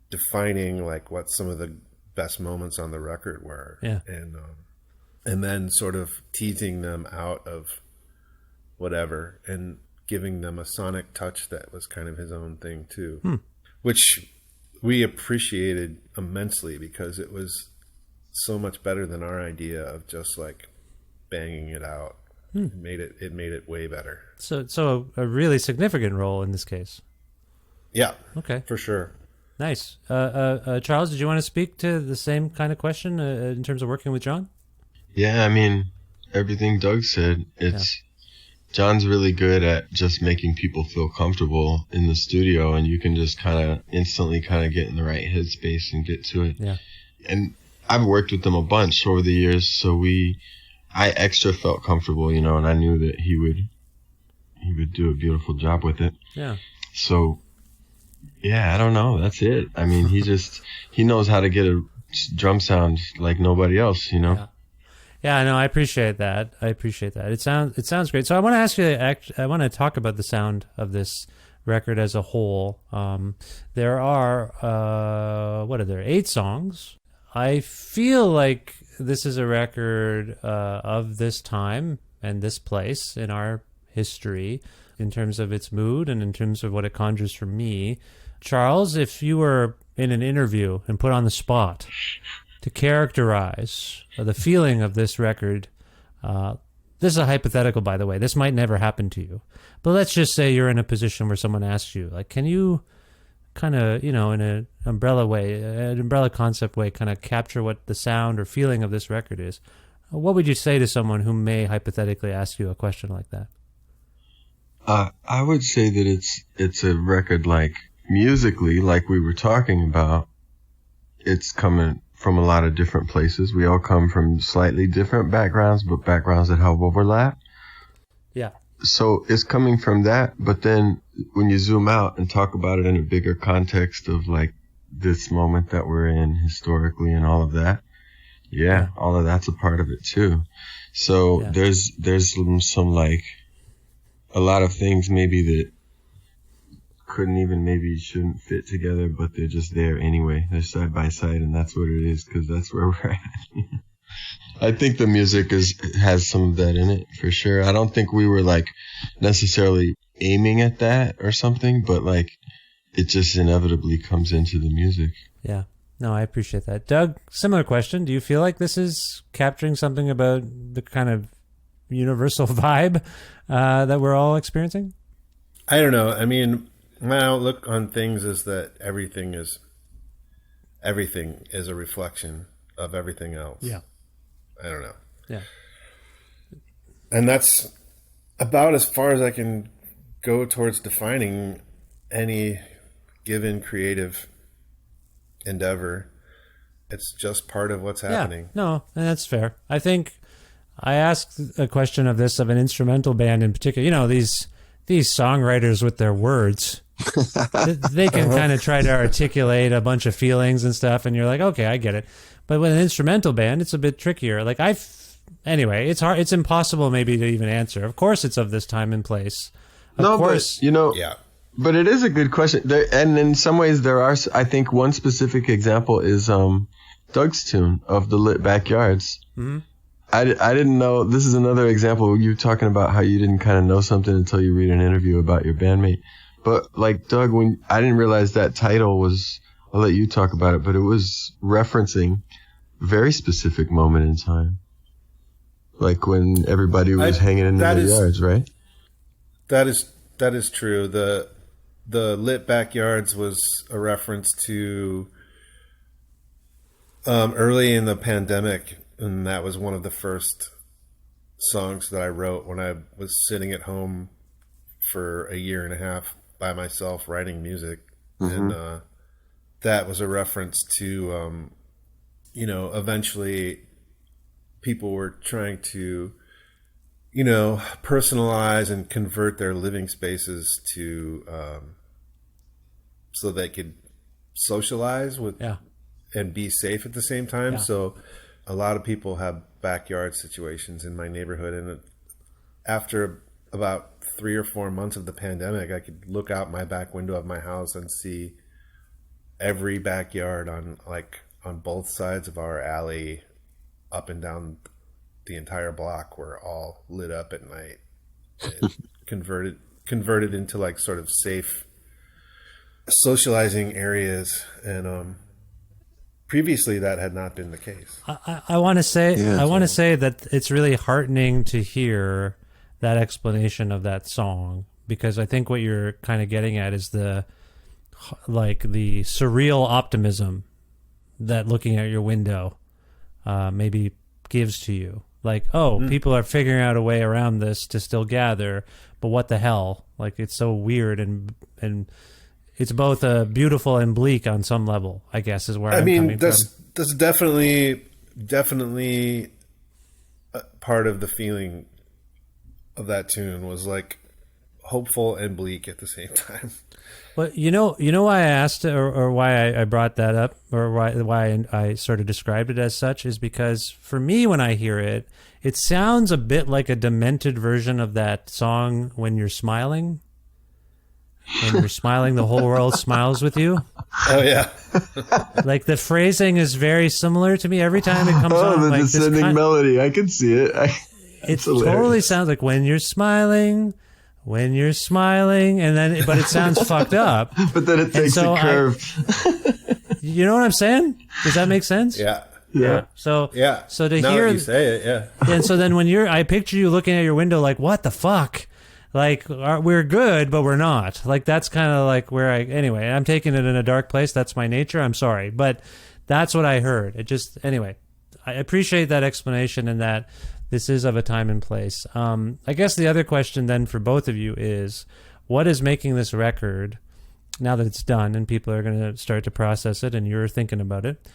Speaker 4: defining like what some of the best moments on the record were.
Speaker 1: Yeah.
Speaker 4: And then sort of teasing them out of whatever and giving them a sonic touch that was kind of his own thing too, which we appreciated immensely because it was so much better than our idea of just like banging it out. It made it way better. So
Speaker 1: a really significant role in this case.
Speaker 4: Yeah.
Speaker 1: Okay.
Speaker 4: For sure.
Speaker 1: Nice. Charles, did you want to speak to the same kind of question in terms of working with John?
Speaker 6: Yeah, I mean, everything Doug said, John's really good at just making people feel comfortable in the studio, and you can just kind of instantly kind of get in the right headspace and get to it.
Speaker 1: Yeah.
Speaker 6: And I've worked with him a bunch over the years, so I extra felt comfortable, you know, and I knew that he would do a beautiful job with it.
Speaker 1: Yeah.
Speaker 6: So, yeah, I don't know. That's it. I mean, he knows how to get a drum sound like nobody else, you know?
Speaker 1: Yeah. Yeah, no, I appreciate that. It sounds great. So I want to ask you, I want to talk about the sound of this record as a whole. There are, 8 songs I feel like this is a record of this time and this place in our history in terms of its mood and in terms of what it conjures for me. Charles, if you were in an interview and put on the spot to characterize the feeling of this record, this is a hypothetical, by the way. This might never happen to you. But let's just say you're in a position where someone asks you, like, can you kind of, in an umbrella way, an umbrella concept way, kind of capture what the sound or feeling of this record is? What would you say to someone who may hypothetically ask you a question like that?
Speaker 6: I would say that it's a record, like, musically, like we were talking about, it's coming from a lot of different places. We all come from slightly different backgrounds, but backgrounds that have overlap.
Speaker 1: Yeah.
Speaker 6: So it's coming from that, but then when you zoom out and talk about it in a bigger context of, like, this moment that we're in historically and all of that, yeah. All of that's a part of it too. So there's some like a lot of things maybe that couldn't even, maybe shouldn't fit together, but they're just there anyway. They're side by side, and that's what it is, because that's where we're at. I think the music has some of that in it, for sure. I don't think we were, like, necessarily aiming at that or something, but, like, it just inevitably comes into the music.
Speaker 1: Yeah. No, I appreciate that. Doug, similar question. Do you feel like this is capturing something about the kind of universal vibe that we're all experiencing?
Speaker 4: I don't know. I mean, my outlook on things is that everything is a reflection of everything else.
Speaker 1: Yeah.
Speaker 4: I don't know.
Speaker 1: Yeah.
Speaker 4: And that's about as far as I can go towards defining any given creative endeavor. It's just part of what's happening.
Speaker 1: Yeah. No, and that's fair. I think I asked a question of this of an instrumental band in particular. These songwriters with their words, they can kind of try to articulate a bunch of feelings and stuff, and you're like, okay, I get it. But with an instrumental band, it's a bit trickier. Like anyway, it's hard. It's impossible maybe to even answer. Of course, it's of this time and place. Of course,
Speaker 6: but
Speaker 4: yeah.
Speaker 6: But it is a good question. And in some ways, there are. I think one specific example is Doug's tune of the Lit Backyards. Mm-hmm. I didn't know. This is another example. You talking about how you didn't kind of know something until you read an interview about your bandmate. But like Doug, when I didn't realize that title was. I'll let you talk about it, but it was referencing a very specific moment in time. Like when everybody was hanging in their yards, right?
Speaker 4: That is true. The Lit Backyards was a reference to early in the pandemic, and that was one of the first songs that I wrote when I was sitting at home for a year and a half by myself writing music. Mm-hmm. And that was a reference to, eventually people were trying to, personalize and convert their living spaces to, so they could socialize with and be safe at the same time. Yeah. So a lot of people have backyard situations in my neighborhood. And after about 3 or 4 months of the pandemic, I could look out my back window of my house and see every backyard on both sides of our alley, up and down the entire block, were all lit up at night, and converted into like sort of safe socializing areas. And previously that had not been the case.
Speaker 1: I want to say that it's really heartening to hear that explanation of that song, because I think what you're kind of getting at is the surreal optimism that looking out your window maybe gives to you. Like, people are figuring out a way around this to still gather, but what the hell? Like, it's so weird, and it's both beautiful and bleak on some level, I guess, is where I'm coming from.
Speaker 4: That's definitely part of the feeling of that tune, was like hopeful and bleak at the same time.
Speaker 1: Well, you know why I asked, or why I brought that up, or why I sort of described it as such, is because for me, when I hear it, it sounds a bit like a demented version of that song "When You're Smiling." When you're smiling, the whole world smiles with you.
Speaker 4: Oh yeah.
Speaker 1: Like the phrasing is very similar to me every time it comes on.
Speaker 6: The
Speaker 1: like this
Speaker 6: descending melody. I can see it.
Speaker 1: It totally sounds like when you're smiling, and then, but it sounds fucked up.
Speaker 6: But then it takes a curve.
Speaker 1: You know what I'm saying? Does that make sense?
Speaker 4: Yeah.
Speaker 1: So to
Speaker 4: now
Speaker 1: hear
Speaker 4: that you say it, yeah.
Speaker 1: And so then when I picture you looking at your window like, what the fuck? Like, we're good, but we're not. Like, that's kind of like where anyway, I'm taking it in a dark place. That's my nature. I'm sorry. But that's what I heard. It just, anyway, I appreciate that explanation and that this is of a time and place. I guess the other question then for both of you is, what is making this record, now that it's done and people are going to start to process it and you're thinking about it,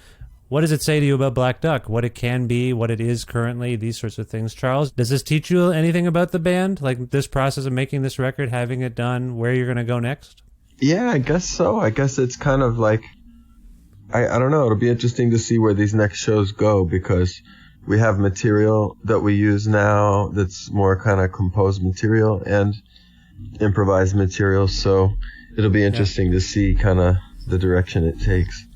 Speaker 1: what does it say to you about Black Duck? What it can be, what it is currently, these sorts of things. Charles, does this teach you anything about the band? Like this process of making this record, having it done, where you're going to go next?
Speaker 6: Yeah, I guess so. I guess it's kind of like, I don't know. It'll be interesting to see where these next shows go because we have material that we use now that's more kind of composed material and improvised material. So it'll be interesting to see kind of the direction it takes.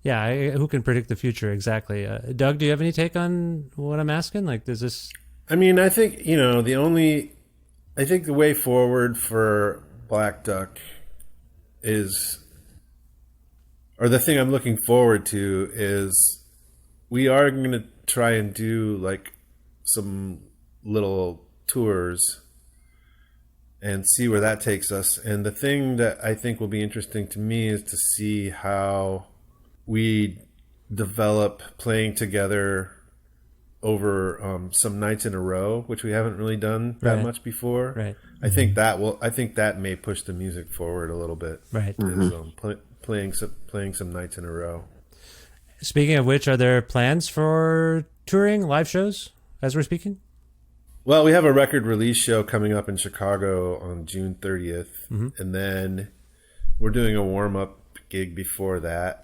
Speaker 1: Yeah, who can predict the future exactly? Doug, do you have any take on what I'm asking? Like, does this...
Speaker 4: I mean, I think, I think the way forward for Black Duck is, or the thing I'm looking forward to is we are going to try and do like some little tours and see where that takes us. And the thing that I think will be interesting to me is to see how we develop playing together over some nights in a row, which we haven't really done that much before.
Speaker 1: Right.
Speaker 4: I think that may push the music forward a little bit.
Speaker 1: Right.
Speaker 4: Is, playing some nights in a row.
Speaker 1: Speaking of which, are there plans for touring live shows as we're speaking?
Speaker 4: Well, we have a record release show coming up in Chicago on June 30th, and then we're doing a warm-up gig before that.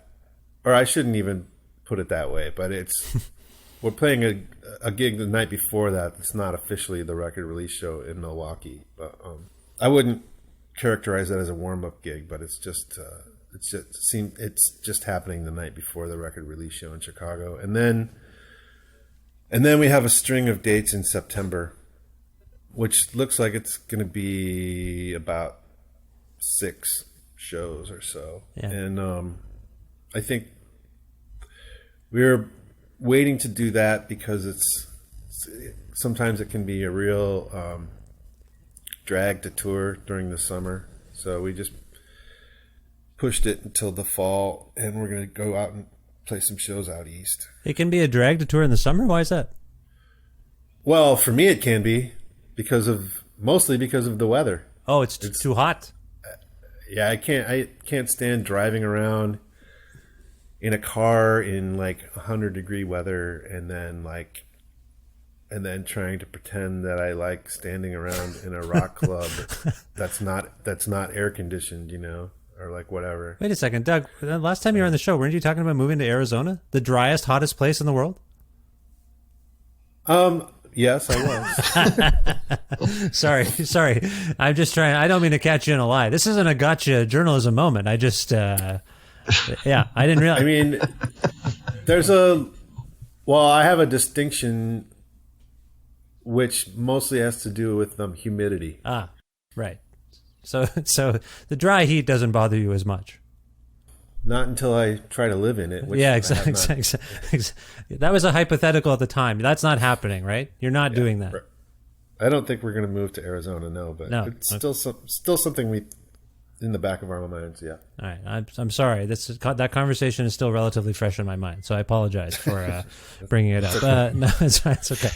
Speaker 4: Or I shouldn't even put it that way, but we're playing a gig the night before that. It's not officially the record release show in Milwaukee, but I wouldn't characterize that as a warm-up gig. But it's just happening the night before the record release show in Chicago, and then we have a string of dates in September, which looks like it's going to be about 6 shows or so, and I think we're waiting to do that because sometimes it can be a real drag to tour during the summer. So we just pushed it until the fall, and we're going to go out and play some shows out east.
Speaker 1: It can be a drag to tour in the summer? Why is that?
Speaker 4: Well, for me it can be mostly because of the weather.
Speaker 1: Oh, it's too hot.
Speaker 4: Yeah, I can't stand driving around in a car in like 100-degree weather and then trying to pretend that I like standing around in a rock club that's not air conditioned, or like whatever.
Speaker 1: Wait a second, Doug. Last time you were on the show, weren't you talking about moving to Arizona, the driest, hottest place in the world?
Speaker 4: Yes, I was.
Speaker 1: Sorry. I'm just trying. I don't mean to catch you in a lie. This isn't a gotcha journalism moment. I just, I didn't realize.
Speaker 4: I mean, I have a distinction which mostly has to do with humidity.
Speaker 1: Ah, right. So the dry heat doesn't bother you as much.
Speaker 4: Not until I try to live in it. Which
Speaker 1: exactly. That was a hypothetical at the time. That's not happening, right? You're not doing that.
Speaker 4: I don't think we're going to move to Arizona, but it's still something in the back of our minds. Yeah. All
Speaker 1: right. I'm sorry. That conversation is still relatively fresh in my mind, so I apologize for bringing it up. No, it's fine. It's okay.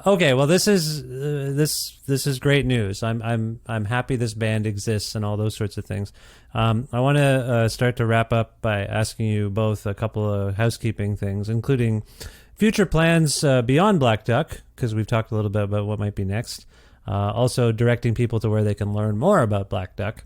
Speaker 1: Okay. Well, this is great news. I'm happy this band exists and all those sorts of things. I want to start to wrap up by asking you both a couple of housekeeping things, including future plans beyond Black Duck, because we've talked a little bit about what might be next. Also directing people to where they can learn more about Black Duck.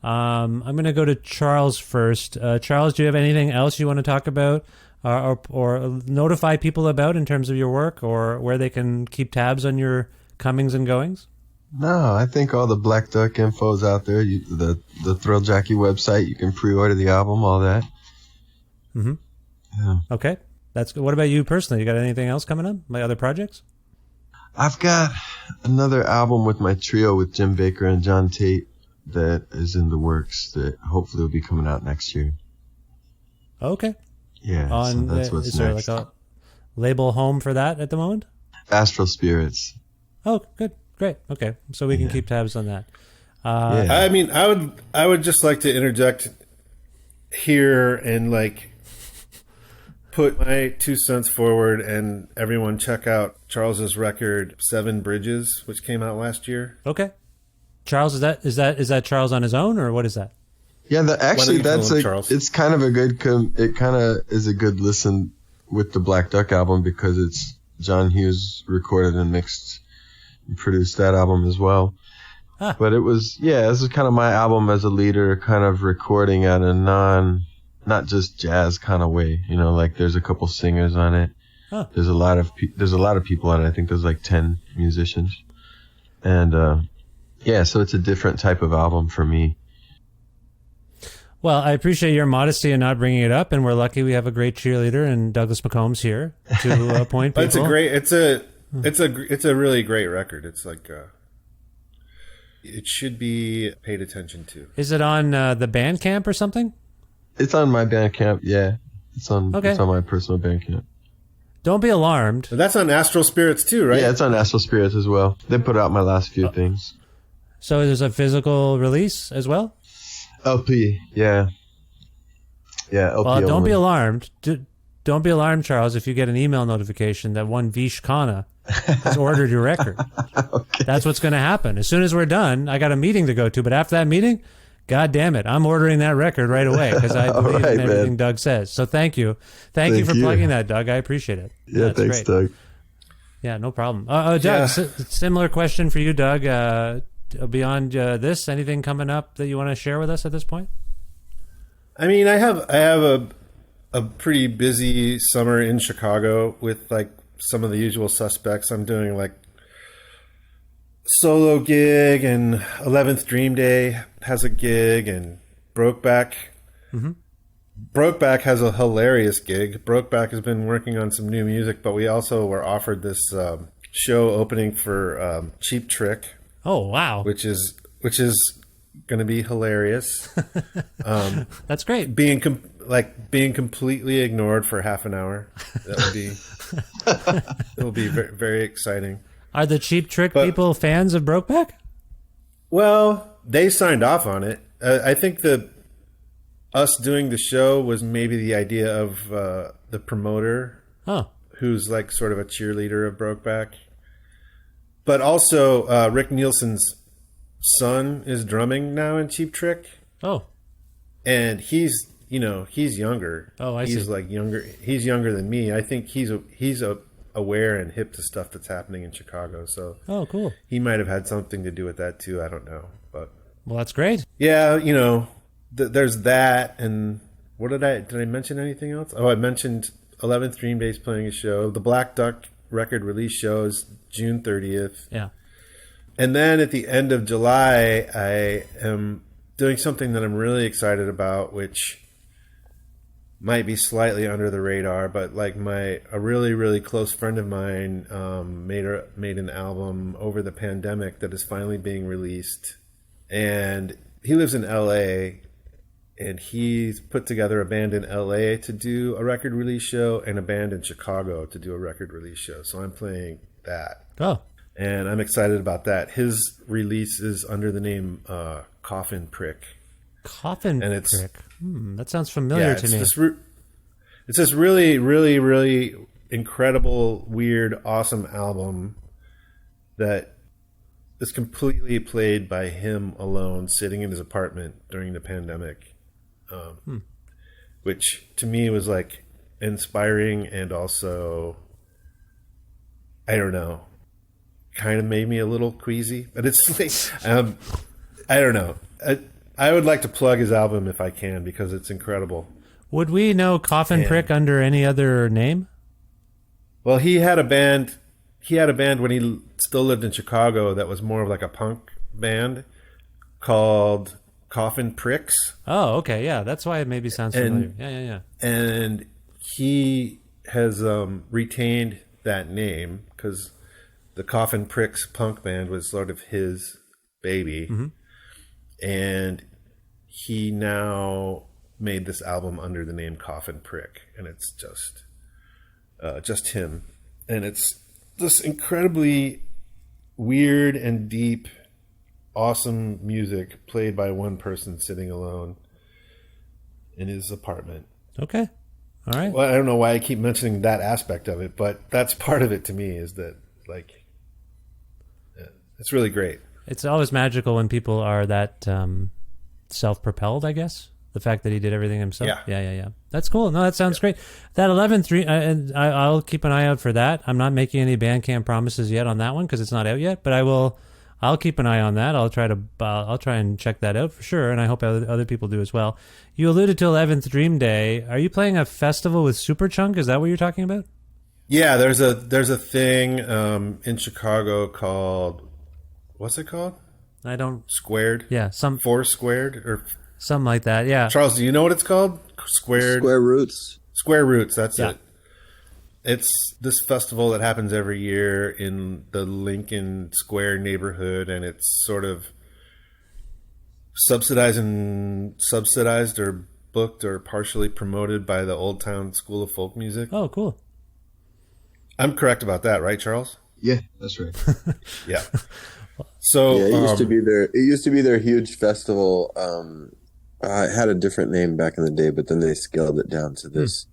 Speaker 1: I'm going to go to Charles first. Charles, do you have anything else you want to talk about or notify people about in terms of your work, or where they can keep tabs on your comings and goings?
Speaker 6: No, I think all the Black Duck info's out there. The Thrill Jockey website, you can pre-order the album, all that.
Speaker 1: Mm-hmm.
Speaker 6: Yeah.
Speaker 1: Okay. That's good. What about you personally? You got anything else coming up? My other projects?
Speaker 6: I've got another album with my trio with Jim Baker and John Tate that is in the works that hopefully will be coming out next year.
Speaker 1: Okay.
Speaker 6: Yeah, so that's what's
Speaker 1: is there
Speaker 6: next.
Speaker 1: like a label home for that at the moment?
Speaker 6: Astral Spirits.
Speaker 1: Oh, good. Great. Okay. So we can keep tabs on that.
Speaker 6: Yeah.
Speaker 4: I mean, I would just like to interject here and like put my 2 cents forward, and everyone check out Charles's record Seven Bridges, which came out last year.
Speaker 1: Okay. Charles, is that Charles on his own, or what is that?
Speaker 6: Yeah, actually,
Speaker 4: tell him, Charles?
Speaker 6: it's kind of a good, it kind of is a good listen with the Black Duck album because it's John Hughes recorded and mixed and produced that album as well.
Speaker 1: Ah.
Speaker 6: But this is kind of my album as a leader, kind of recording at a not just jazz kind of way, like there's a couple singers on it.
Speaker 1: Huh.
Speaker 6: There's a lot of people on it. I think there's like 10 musicians. And, so it's a different type of album for me.
Speaker 1: Well, I appreciate your modesty in not bringing it up, and we're lucky we have a great cheerleader in Douglas McCombs here to point people.
Speaker 4: It's a really great record. It's like it should be paid attention to.
Speaker 1: Is it on the Bandcamp or something?
Speaker 6: It's on my Bandcamp, yeah. It's on my personal Bandcamp.
Speaker 1: Don't be alarmed.
Speaker 4: But that's on Astral Spirits too, right?
Speaker 6: Yeah, it's on Astral Spirits as well. They put out my last few things.
Speaker 1: So there's a physical release as well?
Speaker 6: LP, yeah. Yeah, LP.
Speaker 1: Well, don't
Speaker 6: only.
Speaker 1: be alarmed. Don't be alarmed, Charles, if you get an email notification that one Vish Khanna has ordered your record.
Speaker 6: Okay.
Speaker 1: That's what's going to happen. As soon as we're done, I got a meeting to go to, but after that meeting, God damn it, I'm ordering that record right away because I believe in everything Doug says. So thank you. Thank you for plugging that, Doug. I appreciate it.
Speaker 6: Yeah,
Speaker 1: that's
Speaker 6: thanks,
Speaker 1: great.
Speaker 6: Doug.
Speaker 1: Yeah, no problem. Doug, similar question for you, Doug. Beyond this, anything coming up that you want to share with us at this point?
Speaker 4: I mean, I have a pretty busy summer in Chicago with like some of the usual suspects. I'm doing like solo gig, and 11th Dream Day has a gig, and Brokeback. Mm-hmm. Brokeback has a hilarious gig. Brokeback has been working on some new music, but we also were offered this show opening for Cheap Trick.
Speaker 1: Oh, wow.
Speaker 4: Which is going to be hilarious.
Speaker 1: That's great.
Speaker 4: Being completely ignored for half an hour. It will be very, very exciting.
Speaker 1: Are the Cheap Trick people fans of Brokeback?
Speaker 4: Well, they signed off on it. I think us doing the show was maybe the idea of the promoter, who's like sort of a cheerleader of Brokeback. But also, Rick Nielsen's son is drumming now in Cheap Trick.
Speaker 1: Oh,
Speaker 4: and he's younger.
Speaker 1: Oh, I see.
Speaker 4: He's like younger. He's younger than me. I think he's aware and hip to stuff that's happening in Chicago. So,
Speaker 1: cool.
Speaker 4: He might have had something to do with that too. I don't know, but
Speaker 1: that's great.
Speaker 4: Yeah, there's that. And what did I mention anything else? Oh, I mentioned 11th Dream Day's playing a show. The Black Duck record release show is June 30th.
Speaker 1: Yeah.
Speaker 4: And then at the end of July, I am doing something that I'm really excited about, which might be slightly under the radar, but like a really, really close friend of mine made an album over the pandemic that is finally being released. And he lives in LA, and he's put together a band in LA to do a record release show and a band in Chicago to do a record release show. So I'm playing that.
Speaker 1: Oh.
Speaker 4: And I'm excited about that. His release is under the name Coffin Prick.
Speaker 1: Coffin Prick. That sounds familiar to me.
Speaker 4: It's this really, really, really incredible, weird, awesome album that is completely played by him alone, sitting in his apartment during the pandemic. Which to me was like inspiring and also, I don't know, kind of made me a little queasy. But it's like, I don't know. I would like to plug his album if I can because it's incredible.
Speaker 1: Would we know Coffin Prick under any other name?
Speaker 4: Well, he had a band he had a band when he still lived in Chicago that was more of like a punk band called Coffin Pricks.
Speaker 1: Oh, okay, yeah, that's why it maybe sounds familiar. Yeah.
Speaker 4: And he has retained that name because the Coffin Pricks punk band was sort of his baby. And he now made this album under the name Coffin Prick, and it's just him. And it's this incredibly weird and deep, awesome music played by one person sitting alone in his apartment.
Speaker 1: Okay. All right.
Speaker 4: Well, I don't know why I keep mentioning that aspect of it, but that's part of it to me, is that, like, it's really great.
Speaker 1: It's always magical when people are that self-propelled, I guess. The fact that he did everything himself. Yeah. That's cool. No, that sounds great. That 11-3, and I'll keep an eye out for that. I'm not making any Bandcamp promises yet on that one because it's not out yet, but I'll keep an eye on that. I'll try and check that out for sure, and I hope other people do as well. You alluded to 11th Dream Day. Are you playing a festival with Superchunk? Is that what you're talking about?
Speaker 4: Yeah, there's a thing in Chicago called, what's it called?
Speaker 1: I don't.
Speaker 4: Squared.
Speaker 1: Yeah,
Speaker 4: Four Squared or
Speaker 1: something like that. Yeah.
Speaker 4: Charles, do you know what it's called? Squared.
Speaker 5: Square Roots.
Speaker 4: Square Roots. That's
Speaker 1: Yeah.
Speaker 4: it. It's this festival that happens every year in the Lincoln Square neighborhood, and it's sort of subsidized or booked or partially promoted by the Old Town School of Folk Music.
Speaker 1: Oh, cool.
Speaker 4: I'm correct about that, right, Charles?
Speaker 6: Yeah, that's right.
Speaker 4: Yeah. So
Speaker 5: Yeah, it used to be their. It used to be their huge festival. It had a different name back in the day, but then they scaled it down to this,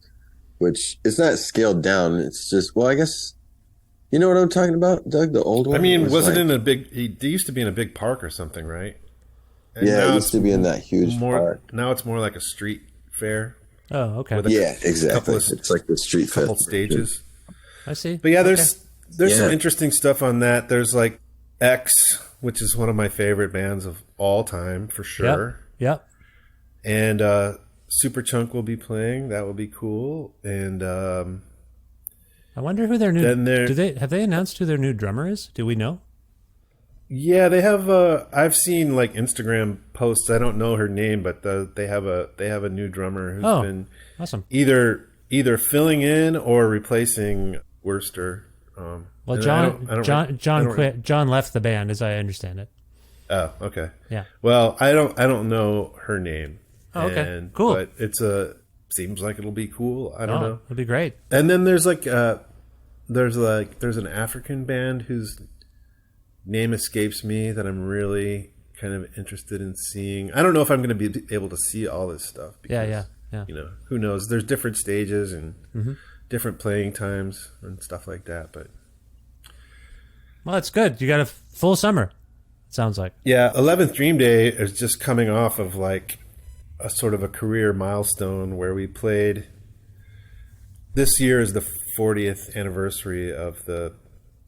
Speaker 5: which it's not scaled down. It's just, well, I guess, you know what I'm talking about, Doug? The old one.
Speaker 4: I mean, was it
Speaker 5: like,
Speaker 4: in a big? They used to be in a big park or something, right? And
Speaker 5: Yeah,
Speaker 4: now
Speaker 5: it used
Speaker 4: it's
Speaker 5: to be in that huge
Speaker 4: more.
Speaker 5: park.
Speaker 4: Now it's more like a street fair.
Speaker 1: Oh, okay.
Speaker 4: With a
Speaker 5: Yeah, exactly.
Speaker 4: couple of-
Speaker 5: It's like the street
Speaker 4: couple
Speaker 5: festival.
Speaker 4: stages.
Speaker 1: I see.
Speaker 4: But yeah, there's some
Speaker 5: Yeah.
Speaker 4: interesting stuff on that. There's like X, which is one of my favorite bands of all time for sure.
Speaker 1: Yep.
Speaker 4: And Superchunk will be playing. That will be cool. And
Speaker 1: I wonder who their new.
Speaker 4: Then there-
Speaker 1: Have they announced who their new drummer is? Do we know?
Speaker 4: yeah, they have. I've seen like Instagram posts. I don't know her name, but they have a new drummer who's
Speaker 1: Oh.
Speaker 4: been
Speaker 1: Awesome.
Speaker 4: either filling in or replacing Worcester.
Speaker 1: Well,
Speaker 4: and
Speaker 1: John
Speaker 4: I don't-
Speaker 1: quit. John left the band, as I understand it.
Speaker 4: Oh, okay.
Speaker 1: Yeah.
Speaker 4: Well, I don't know her name.
Speaker 1: Oh, okay. Cool.
Speaker 4: But seems like it'll be cool. I don't know.
Speaker 1: It'd be great.
Speaker 4: And then there's an African band whose name escapes me that I'm really kind of interested in seeing. I don't know if I'm going to be able to see all this stuff. Because,
Speaker 1: Yeah.
Speaker 4: You know, who knows? There's different stages and
Speaker 1: Mm-hmm.
Speaker 4: different playing times and stuff like that. But
Speaker 1: Well, that's good. You got a full summer. Sounds like.
Speaker 4: yeah, 11th Dream Day is just coming off of like a sort of a career milestone where we played. This year is the 40th anniversary of the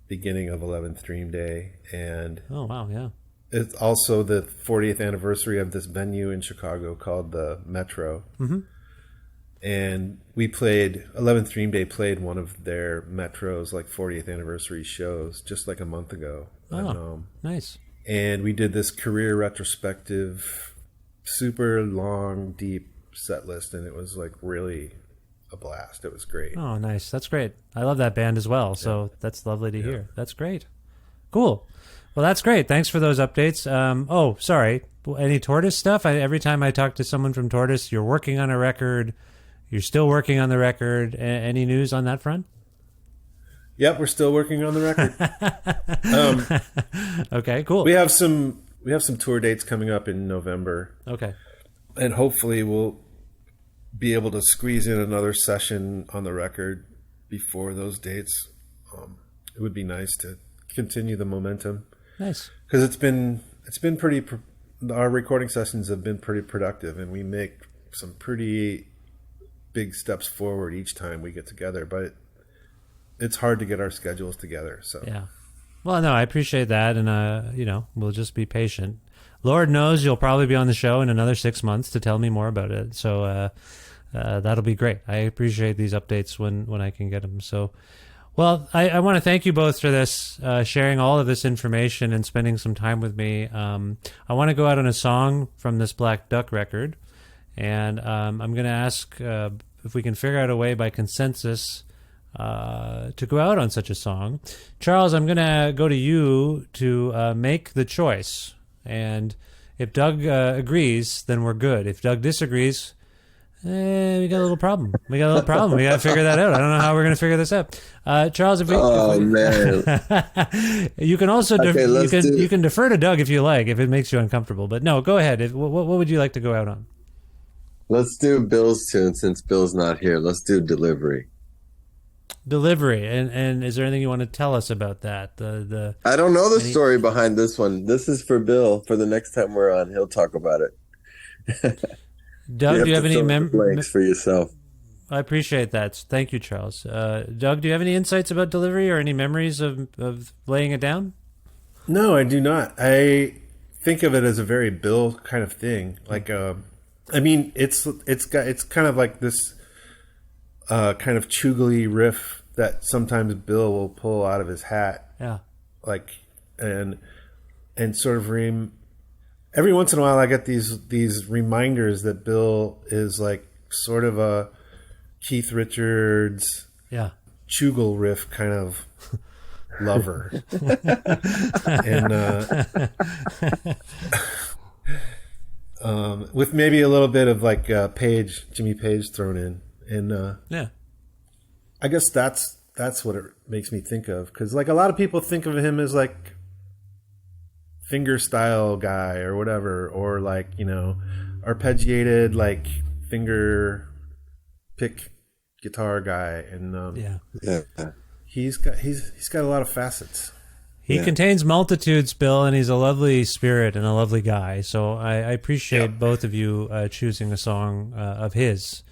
Speaker 4: beginning of 11th Dream Day, and
Speaker 1: Oh wow, yeah.
Speaker 4: it's also the 40th anniversary of this venue in Chicago called the Metro.
Speaker 1: Mm-hmm.
Speaker 4: And we played 11th Dream Day played one of their Metro's like 40th anniversary shows just like a month ago.
Speaker 1: Oh, nice.
Speaker 4: And we did this career retrospective, super long, deep set list, and it was like really a blast. It was great.
Speaker 1: Oh, nice. That's great. I love that band as well. So that's lovely to hear. That's great. Cool. Well, that's great. Thanks for those updates. Oh, sorry. Any Tortoise stuff? Every time I talk to someone from Tortoise, you're working on a record. You're still working on the record. Any news on that front?
Speaker 4: Yep, we're still working on the record.
Speaker 1: Okay, cool.
Speaker 4: We have some tour dates coming up in November,
Speaker 1: Okay.
Speaker 4: and hopefully we'll be able to squeeze in another session on the record before those dates. It would be nice to continue the momentum
Speaker 1: Nice.
Speaker 4: because it's been pretty. Our recording sessions have been pretty productive, and we make some pretty big steps forward each time we get together. But it's hard to get our schedules together. So
Speaker 1: Yeah. Well, no, I appreciate that. And, we'll just be patient. Lord knows you'll probably be on the show in another 6 months to tell me more about it. So that'll be great. I appreciate these updates when I can get them. So, Well, I want to thank you both for this, sharing all of this information and spending some time with me. I want to go out on a song from this Black Duck record, and I'm going to ask if we can figure out a way by consensus to go out on such a song. Charles, I'm going to go to you to make the choice, and if Doug agrees, then we're good. If Doug disagrees, we got a little problem. We got to figure that out. I don't know how we're going to figure this out. Charles,
Speaker 5: man.
Speaker 1: You can also
Speaker 5: Okay,
Speaker 1: you can defer to Doug if you like, if it makes you uncomfortable. But no, go ahead. What would you like to go out on?
Speaker 5: Let's do Bill's tune since Bill's not here. Let's do Delivery.
Speaker 1: Delivery. And is there anything you want to tell us about that?
Speaker 5: I don't know the story behind this one. This is for Bill. For the next time we're on, he'll talk about it.
Speaker 1: Doug, do you have any
Speaker 5: blanks for yourself?
Speaker 1: I appreciate that. Thank you, Charles. Doug, do you have any insights about Delivery or any memories of laying it down?
Speaker 4: No, I do not. I think of it as a very Bill kind of thing. Like, I mean, it's kind of like this kind of chugly riff that sometimes Bill will pull out of his hat.
Speaker 1: Yeah.
Speaker 4: Like, and sort of every once in a while I get these reminders that Bill is like sort of a Keith Richards, Chugel riff kind of lover. And with maybe a little bit of like Jimmy Page thrown in. And I guess that's what it makes me think of, because like a lot of people think of him as like finger style guy or whatever, or like, you know, arpeggiated like finger pick guitar guy, and he's got a lot of facets.
Speaker 1: He contains multitudes, Bill, and he's a lovely spirit and a lovely guy. So I appreciate both of you choosing a song of his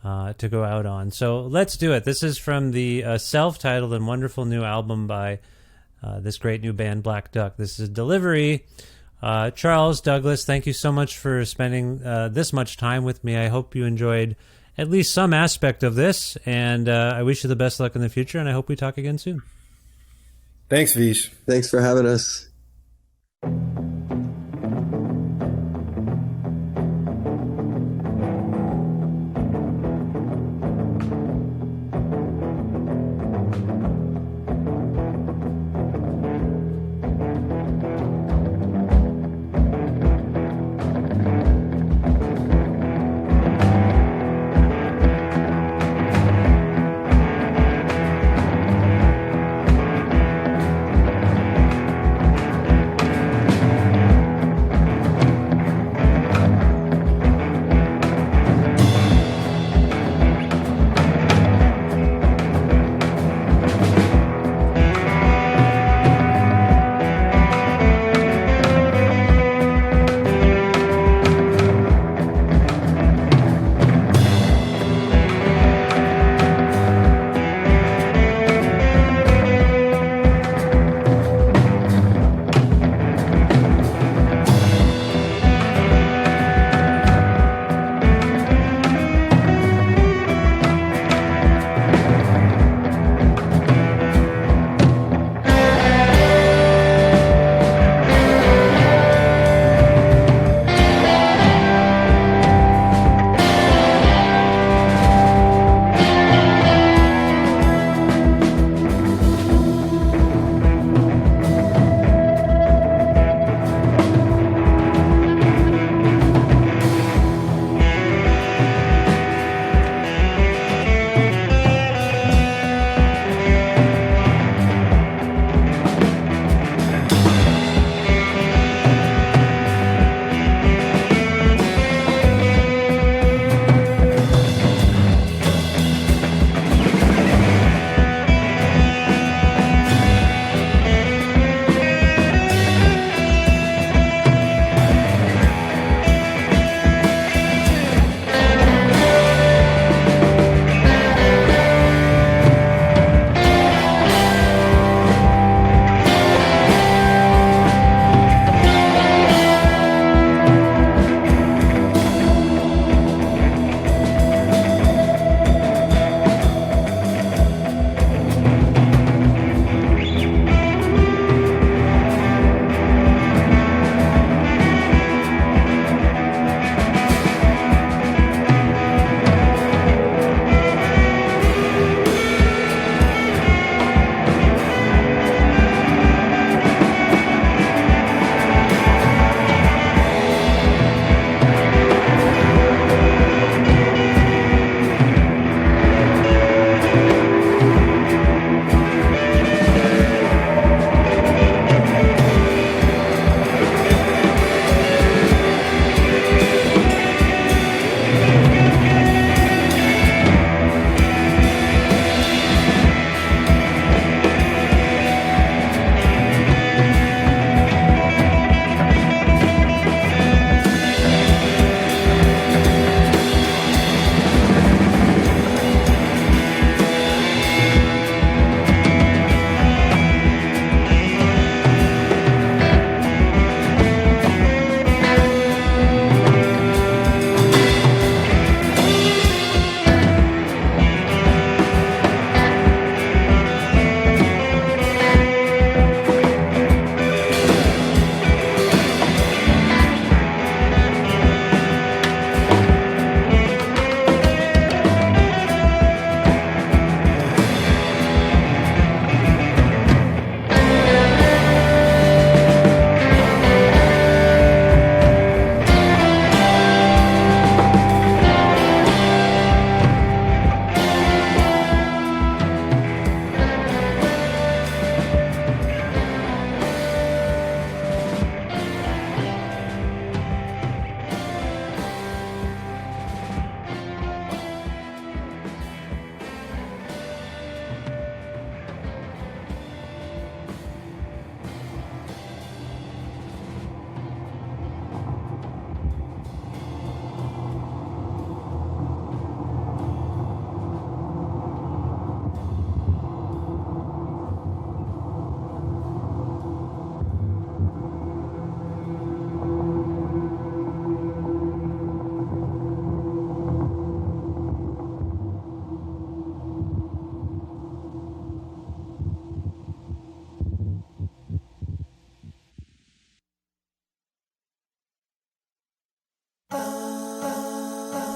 Speaker 1: to go out on. So let's do it. This is from the self-titled and wonderful new album by this great new band, Black Duck. This is Delivery. Charles, Douglas, thank you so much for spending this much time with me. I hope you enjoyed at least some aspect of this, and I wish you the best luck in the future, and I hope we talk again soon.
Speaker 4: Thanks, Vish.
Speaker 5: Thanks for having us.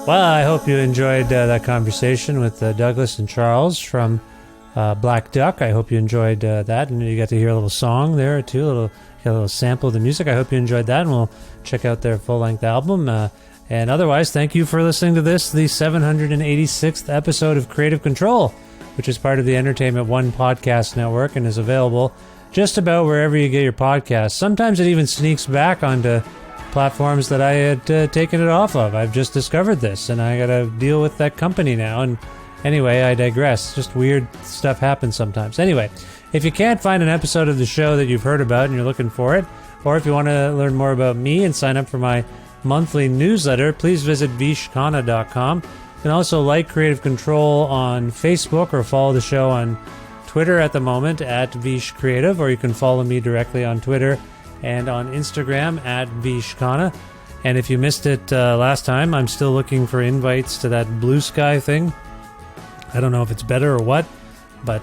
Speaker 1: Well, I hope you enjoyed that conversation with Douglas and Charles from Black Duck. I hope you enjoyed that, and you got to hear a little song there too, a little sample of the music. I hope you enjoyed that, and we'll check out their full-length album. And otherwise, thank you for listening to this, the 786th episode of Creative Control, which is part of the Entertainment One podcast network and is available just about wherever you get your podcasts. Sometimes it even sneaks back onto platforms that I had taken it off of. I've just discovered this, and I got to deal with that company now. And anyway, I digress. Just weird stuff happens sometimes. Anyway, if you can't find an episode of the show that you've heard about and you're looking for it, or if you want to learn more about me and sign up for my monthly newsletter, please visit vishkhanna.com. You can also like Creative Control on Facebook or follow the show on Twitter at the moment at Vish Creative, or you can follow me directly on Twitter and on Instagram at Vishkhanna. And if you missed it last time, I'm still looking for invites to that Blue Sky thing. I don't know if it's better or what, but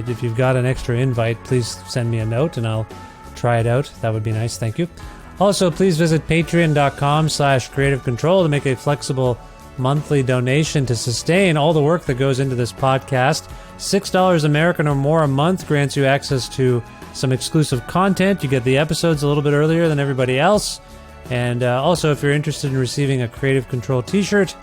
Speaker 1: if you've got an extra invite, please send me a note and I'll try it out. That would be nice. Thank you. Also, please visit patreon.com/Creative Control to make a flexible monthly donation to sustain all the work that goes into this podcast. $6 American or more a month grants you access to some exclusive content. You get the episodes a little bit earlier than everybody else. And also, if you're interested in receiving a Creative Control t-shirt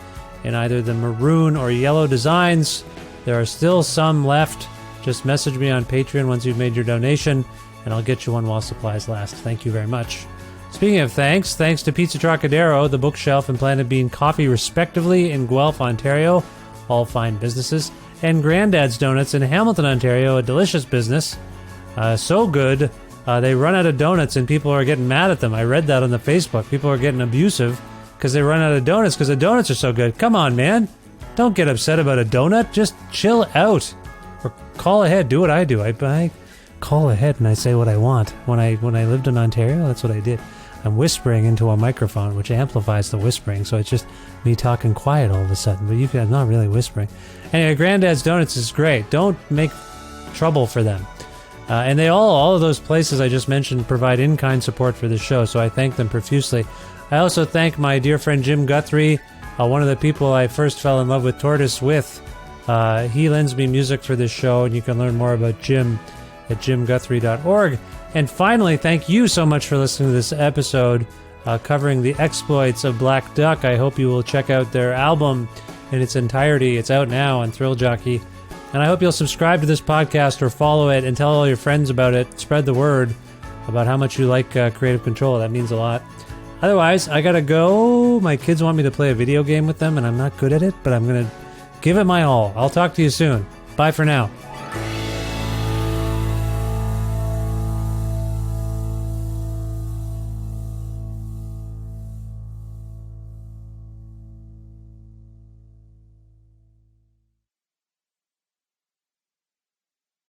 Speaker 1: in either the maroon or yellow designs, there are still some left. Just message me on Patreon once you've made your donation, and I'll get you one while supplies last. Thank you very much. Speaking of thanks to Pizza Trocadero, The Bookshelf, and Planet Bean Coffee, respectively, in Guelph, Ontario, all fine businesses, and Grandad's Donuts in Hamilton, Ontario, a delicious business. So good, they run out of donuts and people are getting mad at them. I read that on the Facebook. People are getting abusive because they run out of donuts because the donuts are so good. Come on, man. Don't get upset about a donut. Just chill out. Or call ahead. Do what I do. I call ahead and I say what I want. When I lived in Ontario, that's what I did. I'm whispering into a microphone, which amplifies the whispering, so it's just me talking quiet all of a sudden. But I'm not really whispering. Anyway, Granddad's Donuts is great. Don't make trouble for them. And they all of those places I just mentioned provide in-kind support for the show, so I thank them profusely. I also thank my dear friend Jim Guthrie, one of the people I first fell in love with Tortoise with. He lends me music for this show, and you can learn more about Jim at jimguthrie.org. And finally, thank you so much for listening to this episode covering the exploits of Black Duck. I hope you will check out their album in its entirety. It's out now on Thrill Jockey. And I hope you'll subscribe to this podcast or follow it and tell all your friends about it. Spread the word about how much you like Creative Control. That means a lot. Otherwise, I gotta go. My kids want me to play a video game with them, and I'm not good at it, but I'm gonna give it my all. I'll talk to you soon. Bye for now.